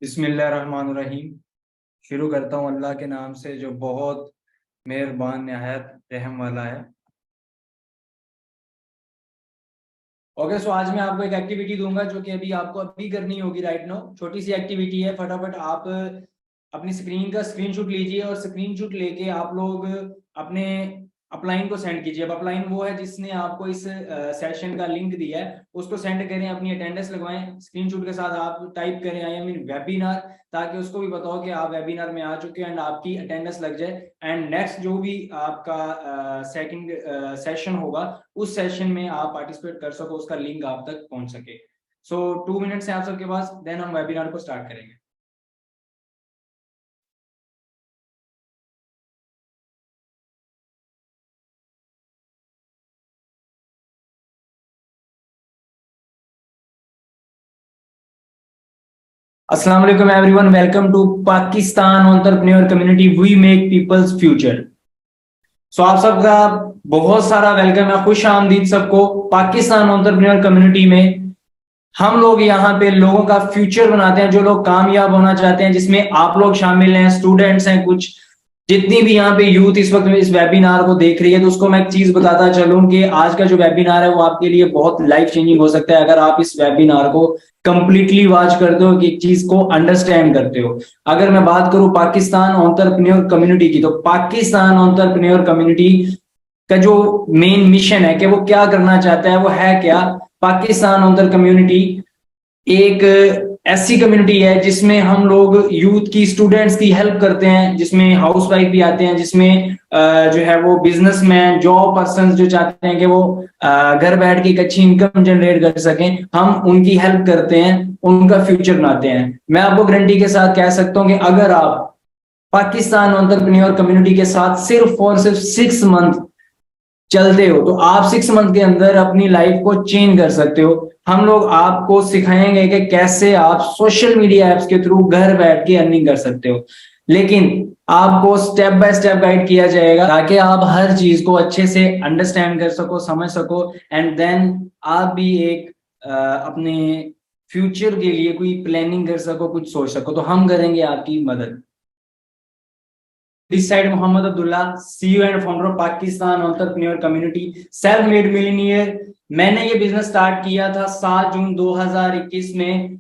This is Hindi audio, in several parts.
बिस्मिल्लाहिर्रहमानिर्रहीम। शुरू करता हूँ अल्लाह के नाम से जो बहुत मेहरबान नहायत रहम वाला है। ओके, सो आज मैं आपको एक एक्टिविटी दूंगा जो कि आपको अभी करनी होगी राइट नाउ। छोटी सी एक्टिविटी है, फटाफट आप अपनी स्क्रीन का स्क्रीनशॉट लीजिए और स्क्रीनशॉट लेके आप लोग अपने अपलाइन को सेंड कीजिए। अब अपलाइन वो है जिसने आपको इस सेशन का लिंक दिया है, उसको सेंड करें, अपनी अटेंडेंस लगवाएं। स्क्रीनशॉट के साथ आप टाइप करें आई एम इन वेबिनार, ताकि उसको भी पता हो कि आप वेबिनार में आ चुके हैं एंड आपकी अटेंडेंस लग जाए। एंड नेक्स्ट जो भी आपका सेकंड सेशन होगा, उस सेशन में आप पार्टिसिपेट कर सको, उसका लिंक आप तक पहुंच सके। सो 2 मिनट्स है आप सबके पास, देन हम वेबिनार को स्टार्ट करेंगे। अस्सलाम वालेकुम everyone, welcome to Pakistan entrepreneur community, we make peoples future. So आप सबका बहुत सारा वेलकम है, खुश आमदीद सबको पाकिस्तान एंटरप्रेन्योर कम्युनिटी में। हम लोग यहाँ पे लोगों का फ्यूचर बनाते हैं, जो लोग कामयाब होना चाहते हैं, जिसमें आप लोग शामिल हैं, स्टूडेंट्स हैं कुछ। जितनी भी यहाँ पे यूथ इस वक्त इस वेबिनार को देख रही है, तो उसको मैं एक चीज बताता चलूं कि आज का जो वेबिनार है वो आपके लिए बहुत लाइफ चेंजिंग हो सकता है, अगर आप इस वेबिनार को कंप्लीटली वॉच करते हो, कि एक चीज को अंडरस्टैंड करते हो। अगर मैं बात करूं पाकिस्तान एंटरप्रेन्योर कम्युनिटी की, तो पाकिस्तान एंटरप्रेन्योर कम्युनिटी का जो मेन मिशन है कि वो क्या करना चाहता है, वो है क्या। पाकिस्तान एंटर कम्युनिटी एक ऐसी कम्युनिटी है जिसमें हम लोग यूथ की, स्टूडेंट्स की हेल्प करते हैं, जिसमें हाउस वाइफ भी आते हैं, जिसमें जो है वो बिजनेसमैन, जॉब पर्सन जो चाहते हैं कि वो घर बैठ के एक अच्छी इनकम जनरेट कर सकें, हम उनकी हेल्प करते हैं, उनका फ्यूचर बनाते हैं। मैं आपको गारंटी के साथ कह सकता हूं कि अगर आप पाकिस्तान एंटरप्रेन्योर कम्युनिटी के साथ सिर्फ और सिर्फ 6 मंथ चलते हो, तो आप 6 मंथ के अंदर अपनी लाइफ को चेंज कर सकते हो। हम लोग आपको सिखाएंगे कि कैसे आप सोशल मीडिया एप्स के थ्रू घर बैठ के अर्निंग कर सकते हो, लेकिन आपको स्टेप बाय स्टेप गाइड किया जाएगा, ताकि आप हर चीज को अच्छे से अंडरस्टैंड कर सको, समझ सको, एंड देन आप भी एक अपने फ्यूचर के लिए कोई प्लानिंग कर सको, कुछ सोच सको। तो हम करेंगे आपकी मदद। This side Mohammed Abdullah, CEO and founder of Pakistan Entrepreneur Community, self made millionaire। मैंने ये बिजनेस स्टार्ट किया था 7 जून 2021 में।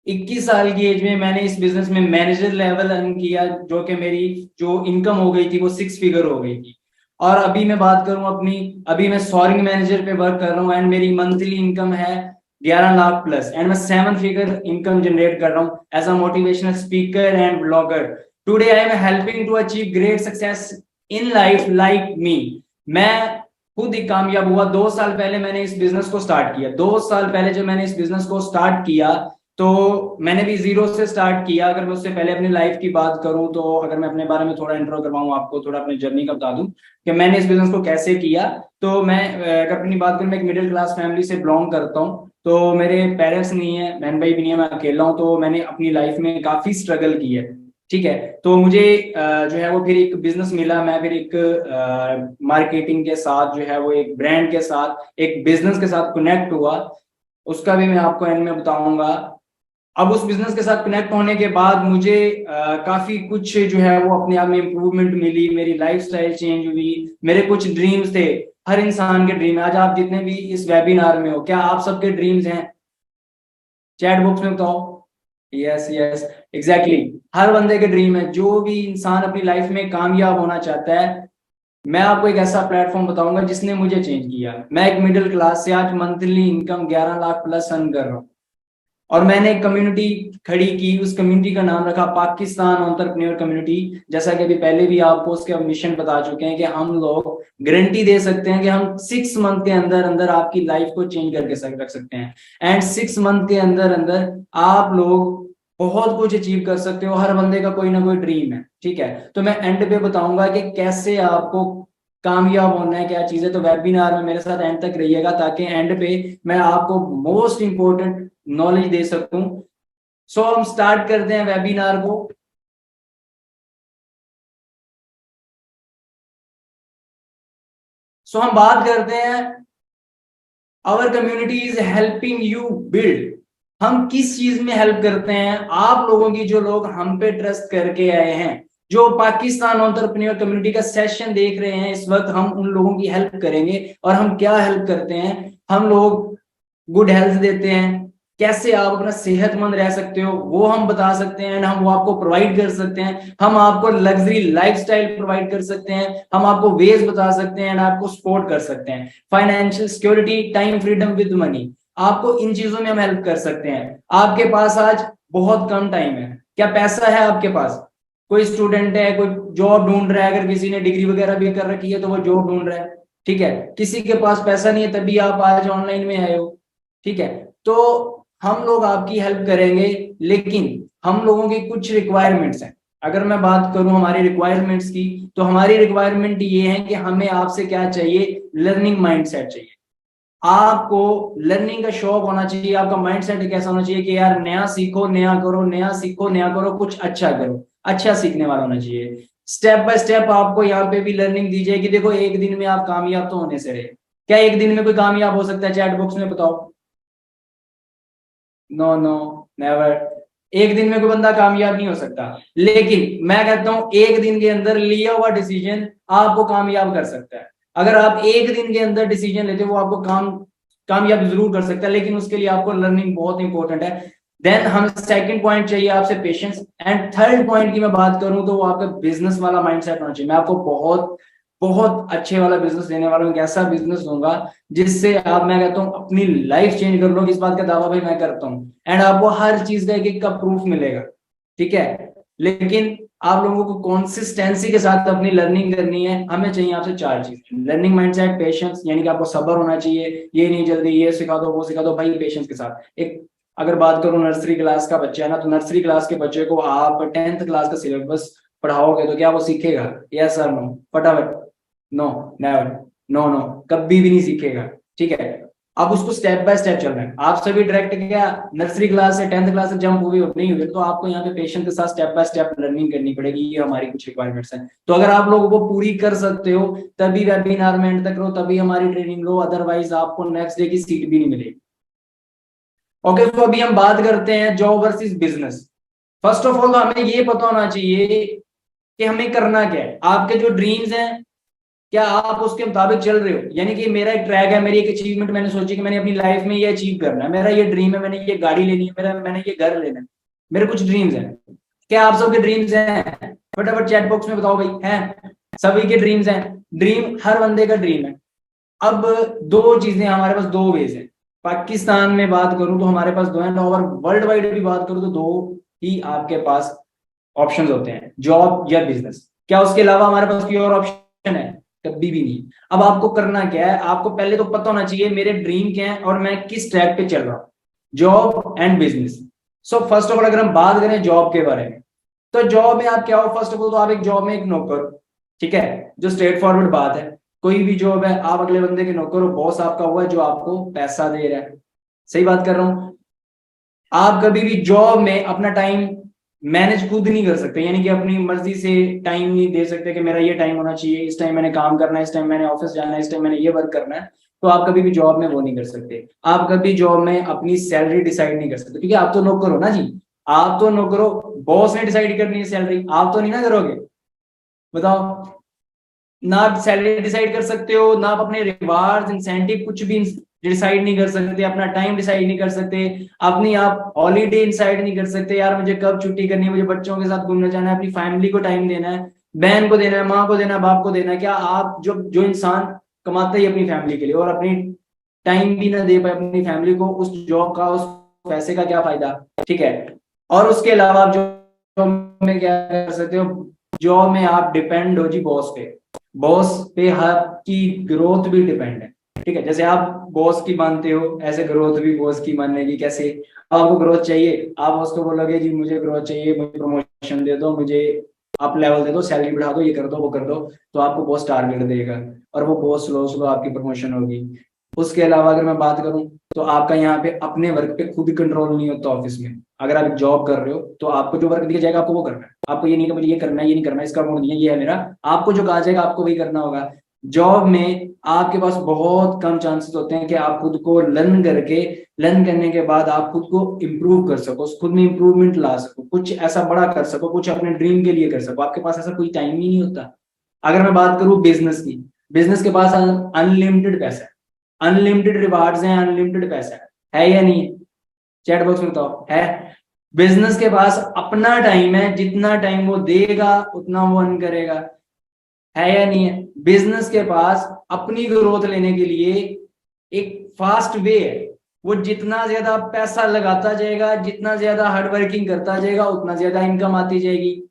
21 साल की एज में मैंने इस बिजनेस में मैनेजर लेवल अर्न किया, जो कि मेरी जो इनकम हो गई थी वो 6 फिगर हो गई थी। और अभी मैं बात करूं अपनी, अभी मैं सॉरिंग मैनेजर पे वर्क कर रहा हूं एंड मेरी मंथली इनकम है 11 लाख प्लस, एंड मैं 7 फिगर इनकम जनरेट कर रहा हूं as a motivational speaker and blogger. Today I am helping to achieve great success in life like me. मैं खुद ही कामयाब हुआ। 2 साल पहले मैंने इस बिजनेस को स्टार्ट किया। 2 साल पहले जब मैंने इस बिजनेस को स्टार्ट किया, तो मैंने भी जीरो से स्टार्ट किया। अगर मैं उससे पहले अपनी लाइफ की बात करूं, तो अगर मैं अपने बारे में थोड़ा इंट्रो करवाऊं, आपको थोड़ा अपनी जर्नी का बता दूं कि मैंने इस बिजनेस को कैसे किया। तो मैं अगर अपनी बात करूं, मैं एक मिडिल क्लास फैमिली से बिलोंग करता हूं। तो मेरे पेरेंट्स नहीं है, बहन भाई भी नहीं है, मैं अकेला हूं। तो मैंने अपनी लाइफ में काफी स्ट्रगल की है, ठीक है। तो मुझे जो है वो फिर एक बिजनेस मिला। मैं फिर एक मार्केटिंग के साथ, जो है वो एक ब्रांड के साथ, एक बिजनेस के साथ कनेक्ट हुआ। उसका भी मैं आपको एंड में बताऊंगा। अब उस बिजनेस के साथ कनेक्ट होने के बाद मुझे काफी कुछ जो है वो अपने आप में इम्प्रूवमेंट मिली, मेरी लाइफस्टाइल चेंज हुई। मेरे कुछ ड्रीम्स थे, हर इंसान के ड्रीम है। आज आप जितने भी इस वेबिनार में हो, क्या आप सबके ड्रीम्स हैं? चैट बॉक्स में बताओ। Yes yes, exactly. हर बंदे के ड्रीम है, जो भी इंसान अपनी लाइफ में कामयाब होना चाहता है। मैं आपको एक ऐसा प्लेटफॉर्म बताऊंगा जिसने मुझे चेंज किया। मैं एक मिडिल क्लास से आज monthly income 11 lakh plus earn कर रहा हूँ, और मैंने एक कम्युनिटी खड़ी की। उस कम्युनिटी का नाम रखा पाकिस्तान एंटरप्रेन्योर कम्युनिटी। जैसा कि अभी पहले भी आपको उसके मिशन बता चुके हैं कि हम लोग गारंटी दे सकते हैं कि हम 6 मंथ के अंदर अंदर आपकी लाइफ को चेंज करके रख सकते हैं। एंड 6 मंथ के अंदर अंदर आप लोग बहुत कुछ अचीव कर सकते हो। हर बंदे का कोई ना कोई ड्रीम है, ठीक है। तो मैं एंड पे बताऊंगा कि कैसे आपको कामयाब होना है, क्या चीज है। तो वेबिनार में मेरे साथ एंड तक रहिएगा, ताकि एंड पे मैं आपको मोस्ट इंपॉर्टेंट नॉलेज दे सकूं। सो हम स्टार्ट करते हैं वेबिनार को। सो हम बात करते हैं, our community is helping you build हम किस चीज में हेल्प करते हैं? आप लोगों की, जो लोग हम पे ट्रस्ट करके आए हैं, जो पाकिस्तान एंटरप्रेन्योर कम्युनिटी का सेशन देख रहे हैं इस वक्त, हम उन लोगों की हेल्प करेंगे। और हम क्या हेल्प करते हैं? हम लोग गुड हेल्थ देते हैं, कैसे आप अपना सेहतमंद रह सकते हो वो हम बता सकते हैं, एंड हम वो आपको प्रोवाइड कर सकते हैं। हम आपको लग्जरी लाइफस्टाइल प्रोवाइड कर सकते हैं, हम आपको वेज बता सकते हैं, एंड आपको सपोर्ट कर सकते हैं। Financial security, time freedom with money, आपको इन चीजों में हम हेल्प कर सकते हैं। आपके पास आज बहुत कम टाइम है, क्या पैसा है आपके पास? कोई स्टूडेंट है, कोई जॉब ढूंढ रहा है, अगर किसी ने डिग्री वगैरह भी कर रखी है तो वो जॉब ढूंढ रहा है, ठीक है। किसी के पास पैसा नहीं है, तभी आप आज ऑनलाइन में आए हो, ठीक है। तो हम लोग आपकी हेल्प करेंगे, लेकिन हम लोगों की कुछ रिक्वायरमेंट्स हैं। अगर मैं बात करूं हमारी रिक्वायरमेंट्स की, तो हमारी रिक्वायरमेंट ये है कि हमें आपसे क्या चाहिए? लर्निंग माइंडसेट चाहिए। आपको लर्निंग का शौक होना चाहिए, आपका माइंडसेट कैसा होना चाहिए कि यार नया सीखो, नया करो, नया सीखो, नया करो, कुछ अच्छा करो, अच्छा सीखने वाला होना चाहिए। स्टेप बाय स्टेप आपको यहाँ पे भी लर्निंग दी जाएगी। देखो, एक दिन में आप कामयाब तो होने से रहे, क्या एक दिन में कोई कामयाब हो सकता है? चैट बॉक्स में बताओ। No no, never. एक दिन में कोई बंदा कामयाब नहीं हो सकता, लेकिन मैं कहता हूं एक दिन के अंदर लिया हुआ डिसीजन आपको कामयाब कर सकता है। अगर आप एक दिन के अंदर डिसीजन लेते हो, वो आपको कामयाब जरूर कर सकता है, लेकिन उसके लिए आपको लर्निंग बहुत इंपॉर्टेंट है। देन हम सेकंड पॉइंट चाहिए आपसे पेशेंस, एंड थर्ड पॉइंट की मैं बात करूं तो वो आपका बिजनेस वाला माइंडसेट होना चाहिए। मैं आपको बहुत बहुत अच्छे वाला बिजनेस देने वाला हूँ, एक ऐसा बिजनेस दूंगा जिससे आप, मैं कहता हूँ, अपनी लाइफ चेंज कर लो। इस बात का दावा भाई मैं करता हूँ, एंड आपको हर चीज का एक एक का प्रूफ मिलेगा, ठीक है। लेकिन आप लोगों को कंसिस्टेंसी के साथ अपनी लर्निंग करनी है। हमें चाहिए आपसे चार चीज: लर्निंग माइंडसेट, पेशेंस, यानी कि आपको सब्र होना चाहिए, ये नहीं जल्दी ये सिखा दो वो सिखा दो, भाई पेशेंस के साथ। एक, अगर बात करूं नर्सरी क्लास का बच्चा है ना, तो नर्सरी क्लास के बच्चे को आप 10th क्लास का सिलेबस पढ़ाओगे तो क्या वो सीखेगा? यस सर, नो, फटाफट? नो, नेवर, नो नो, कभी भी नहीं सीखेगा, ठीक है। अब उसको स्टेप बाय स्टेप चलना है। आप सभी डायरेक्ट क्या नर्सरी क्लास से 10th क्लास से जंप हुए हो? नहीं हुए, तो आपको यहाँ पे पेशेंस के साथ स्टेप बाय स्टेप लर्निंग करनी पड़ेगी। ये हमारी कुछ रिक्वायरमेंट्स हैं। तो अगर आप लोग वो पूरी कर सकते हो, तभी वेबिनार में एंड तक रहो, तभी हमारी ट्रेनिंग लो, अदरवाइज आपको नेक्स्ट डे की सीट भी नहीं मिलेगी। ओके, तो अभी हम बात करते हैं job versus business. First of all तो हमें ये पता होना चाहिए कि हमें करना क्या है। आपके जो ड्रीम्स हैं, क्या आप उसके मुताबिक चल रहे हो? यानी कि मेरा एक ट्रैक है, मेरी एक अचीवमेंट मैंने सोची कि मैंने अपनी लाइफ में ये अचीव करना है, मेरा ये ड्रीम है, मैंने ये गाड़ी लेनी है, मेरा मैंने ये घर लेना है, मेरे कुछ ड्रीम्स हैं। क्या आप सबके ड्रीम्स हैं? फटाफट चैट बॉक्स में बताओ भाई, हैं? सभी के ड्रीम्स हैं। ड्रीम हर बंदे का ड्रीम है। अब दो चीजें हमारे पास, दो वेज है। पाकिस्तान में बात करूं तो हमारे पास दो हैं, और वर्ल्ड वाइड भी बात करूं तो दो ही आपके पास ऑप्शंस होते हैं, जॉब या बिजनेस। क्या उसके अलावा हमारे पास कोई और ऑप्शन है? कभी भी नहीं। अब आपको करना क्या है? आपको पहले तो पता होना चाहिए मेरे ड्रीम क्या है और मैं किस ट्रैक पे चल रहा हूँ, job and business. So first of all अगर हम बात करें जॉब के बारे में, तो जॉब में आप क्या हो? फर्स्ट ऑफ ऑल तो आप एक जॉब में एक नौकर हो, ठीक है, जो स्ट्रेट फॉरवर्ड बात है। कोई भी जॉब है, आप अगले बंदे के नौकर हो, बॉस आपका हुआ है जो आपको पैसा दे रहा है। सही बात कर रहा हूं? आप कभी भी जॉब में अपना टाइम मैनेज खुद नहीं कर सकते, यानी कि अपनी मर्जी से टाइम नहीं दे सकते कि मेरा ये टाइम होना चाहिए, इस टाइम मैंने काम करना है, इस टाइम मैंने ऑफिस जाना है, इस टाइम मैंने ये वर्क करना है। तो आप कभी भी जॉब में वो नहीं कर सकते। आप कभी जॉब में अपनी सैलरी डिसाइड नहीं कर सकते, क्योंकि आप तो नौकर हो ना जी। आप तो नौकर हो, बॉस ने डिसाइड करनी है सैलरी, आप तो नहीं ना करोगे। बताओ। ना आप सैलरी डिसाइड कर सकते हो, ना आप अपने रिवार्ड इंसेंटिव कुछ भी डिसाइड नहीं कर सकते, अपना टाइम डिसाइड नहीं कर सकते, अपनी आप हॉलीडे डिसाइड नहीं कर सकते, यार मुझे कब छुट्टी करनी है, मुझे बच्चों के साथ घूमने जाना है, अपनी फैमिली को टाइम देना है, बहन को देना है, माँ को देना है, बाप को देना है। क्या आप जो जो इंसान कमाता ही अपनी फैमिली के लिए और अपनी टाइम भी ना दे पाए अपनी फैमिली को, उस जॉब का, उस पैसे का क्या फायदा? ठीक है। और उसके अलावा आप जॉब में क्या कर सकते हो? जॉब में आप डिपेंड हो जी बॉस पे। बॉस पे आपकी ग्रोथ भी डिपेंड है, ठीक है। जैसे आप बॉस की मानते हो, ऐसे ग्रोथ भी बॉस की मानेगी। कैसे? आपको ग्रोथ चाहिए, आप उसको बोलोगे जी मुझे ग्रोथ चाहिए, मुझे प्रमोशन दे दो, मुझे अप लेवल दे दो, सैलरी बढ़ा दो, ये कर दो वो कर दो, तो आपको बॉस टारगेट देगा, और वो बॉस स्लो स्लो आपकी प्रमोशन होगी। उसके अलावा अगर मैं बात करूं, तो आपका यहाँ पे अपने वर्क पे खुद कंट्रोल नहीं होता ऑफिस में। अगर आप जॉब कर रहे हो तो आपको जो वर्क दिया जाएगा आपको वो करना है। आपको ये नहीं कि मुझे ये करना है, ये नहीं करना है, इसका मूड नहीं है, ये है मेरा। आपको जो कहा जाएगा आपको वही करना होगा। जॉब में आपके पास बहुत कम चांसेस होते हैं कि आप खुद को लर्न करने के बाद आप खुद को इम्प्रूव कर सको, खुद में इम्प्रूवमेंट ला सको, कुछ ऐसा बड़ा कर सको, कुछ अपने ड्रीम के लिए कर सको। आपके पास ऐसा कोई टाइम ही नहीं होता। अगर मैं बात करूं बिजनेस की, बिजनेस के पास अनलिमिटेड पैसा है, अनलिमिटेड रिवार्ड्स हैं, अनलिमिटेड पैसा है या नहीं है? चैट बॉक्स में बताओ, है? बिजनेस के पास अपना टाइम है, जितना टाइम वो देगा उतना वो अर्न करेगा, है या नहीं है? बिजनेस के पास अपनी ग्रोथ लेने के लिए एक फास्ट वे है, वो जितना ज्यादा पैसा लगाता जाएगा, जितना ज्यादा हार्ड वर्किंग करता जाएगा, उतना ज्यादा इनकम आती जाएगी।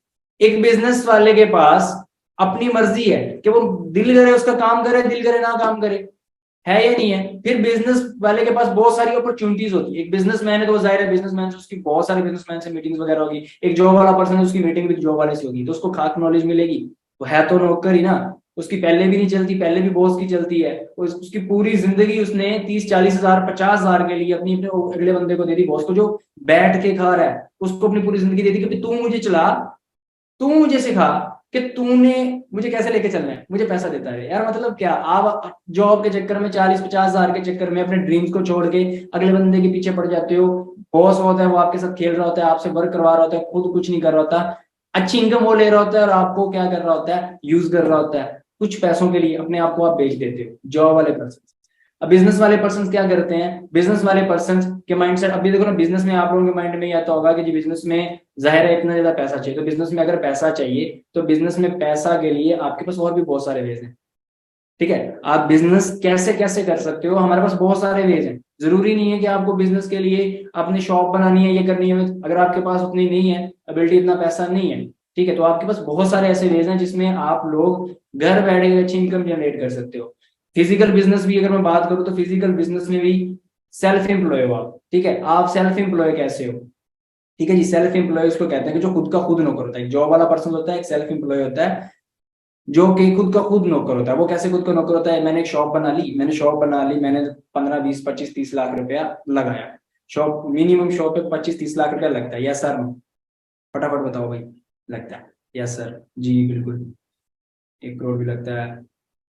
एक बिजनेस वाले के पास अपनी मर्जी है कि वो दिल करे उसका काम करे, दिल करे ना काम करे, है या नहीं है? फिर बिजनेस वाले के पास बहुत सारी अपॉर्चुनिटीज होती है। एक बिजनेसमैन है तो जाहिर है बिजनेसमैन से उसकी बहुत सारे बिजनेसमैन से मीटिंग्स वगैरह होगी। एक जॉब वाला पर्सन है, उसकी मीटिंग भी जॉब वाले से होगी, तो उसको खास नॉलेज मिलेगी। वो है तो नौकर ही ना, उसकी पहले भी नहीं चलती, पहले भी बॉस की चलती है। उसकी पूरी जिंदगी उसने 30-40 हजार 50 हजार के लिए अपनी अपने अगले बंदे को दे दी, बॉस को, जो बैठ के खा रहा है, उसको अपनी पूरी जिंदगी दे दी कि तू मुझे चला, तू मुझे सिखा कि तूने मुझे कैसे लेके चलना है, मुझे पैसा देता है यार। मतलब क्या आप जॉब के चक्कर में 40-50 हजार के चक्कर में अपने ड्रीम्स को छोड़ के अगले बंदे के पीछे पड़ जाते हो। बॉस होता है वो आपके साथ खेल रहा होता है, आपसे वर्क करवा रहा होता है, खुद कुछ नहीं कर रहा होता, अच्छी इनकम वो ले रहा होता है और आपको क्या कर रहा होता है, यूज कर रहा होता है कुछ पैसों के लिए, अपने आप को आप बेच देते हो, जॉब वाले पर्सन। अब बिजनेस वाले पर्सन क्या करते हैं? बिजनेस वाले पर्सन के माइंडसेट, अभी देखो ना, बिजनेस में आप लोगों के माइंड में आता होगा कि जी बिजनेस में जाहिर है इतना ज्यादा पैसा चाहिए, तो बिजनेस में अगर पैसा चाहिए तो बिजनेस में पैसा के लिए आपके पास और भी बहुत सारे वेज हैं। ठीक है, आप बिजनेस कैसे कैसे कर सकते हो, हमारे पास बहुत सारे वेज हैं। जरूरी नहीं है कि आपको बिजनेस के लिए अपनी शॉप बनानी है, ये करनी है। अगर आपके पास उतनी नहीं है एबिलिटी, इतना पैसा नहीं है, ठीक है, तो आपके पास बहुत सारे ऐसे वेज हैं जिसमें आप लोग घर बैठे अच्छी इनकम जनरेट कर सकते हो। फिजिकल बिजनेस भी अगर मैं बात करूं तो फिजिकल बिजनेस में भी सेल्फ एम्प्लॉय हो आप। ठीक है, आप सेल्फ एम्प्लॉय कैसे हो? ठीक है जी, सेल्फ एम्प्लॉय उसको कहते हैं कि जो खुद का खुद नौकर होता है। जॉब वाला पर्सन होता है, एक सेल्फ एम्प्लॉय होता है जो कि खुद का खुद नौकर होता है। वो कैसे खुद का नौकर होता है? मैंने एक शॉप बना ली, मैंने 15-20-25-30 लाख रुपया लगाया। शॉप मिनिमम शॉप पे 25-30 लाख रुपया लगता है, यस सर? फटाफट बताओ भाई। लगता है? यस सर जी बिल्कुल। 1 करोड़ भी लगता है,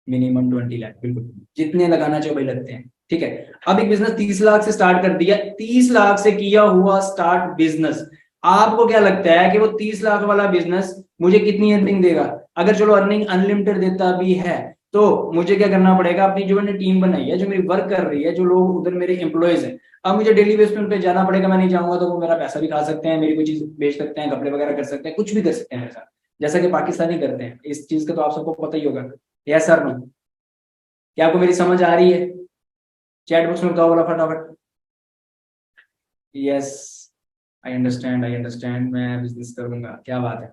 मिनिमम 20 लाख, बिल्कुल जितने लगाना चाहिए भाई लगते हैं। ठीक है, अब एक बिजनेस 30 लाख से स्टार्ट कर दिया, 30 लाख से किया हुआ स्टार्ट बिजनेस, आपको क्या लगता है कि वो 30 लाख वाला बिजनेस मुझे कितनी अर्निंग देगा? अगर चलो अर्निंग अनलिमिटेड देता भी है तो मुझे क्या करना पड़ेगा? अपनी जो मैंने टीम बनाई है, जो मेरी वर्क कर रही है, जो लोग उधर मेरे एम्प्लॉयज हैं, अब मुझे डेली बेस पे उन पे जाना पड़ेगा। मैं नहीं जाऊंगा तो वो मेरा पैसा भी खा सकते हैं, मेरी कोई चीज बेच सकते हैं, कपड़े वगैरह कर सकते हैं, कुछ भी कर सकते हैं मेरे साथ, जैसा कि पाकिस्तानी करते हैं। इस चीज का तो आप सबको पता ही होगा। Yes sir no? क्या आपको मेरी समझ आ रही है? चैट बॉक्स में बताओ बोला फटाफट। यस, आई अंडरस्टैंड, मैं बिजनेस करूंगा, क्या बात है,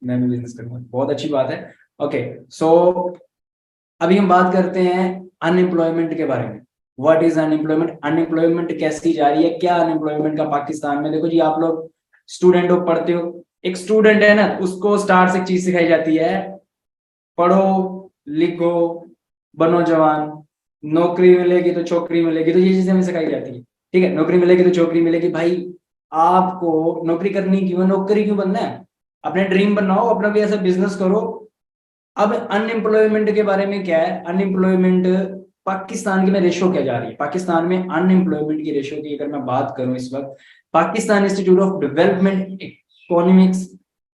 मैं भी बिजनेस करूंगा, बहुत अच्छी बात है। ओके, सो अभी हम बात करते हैं अनएम्प्लॉयमेंट के बारे में। What is unemployment? अनएम्प्लॉयमेंट कैसी जा रही है, क्या अनएम्प्लॉयमेंट का पाकिस्तान में? देखो जी, आप लोग स्टूडेंट हो, पढ़ते हो, एक स्टूडेंट है ना, उसको स्टार्ट से एक चीज सिखाई जाती है, पढ़ो लिखो बनो जवान, नौकरी मिलेगी तो छोकरी मिलेगी, तो ये चीजें हमें सिखाई जाती है। ठीक है, नौकरी मिलेगी तो छोकरी मिलेगी, भाई आपको नौकरी करनी क्यों है, नौकरी क्यों बनना है? अपने ड्रीम बनाओ, अपना भी ऐसा बिजनेस करो। अब अनएम्प्लॉयमेंट के बारे में क्या है? अनएम्प्लॉयमेंट पाकिस्तान की में रेशो क्या जा रही है, पाकिस्तान में अनएम्प्लॉयमेंट की रेशो की अगर मैं बात करूं इस वक्त, Pakistan institute of development economics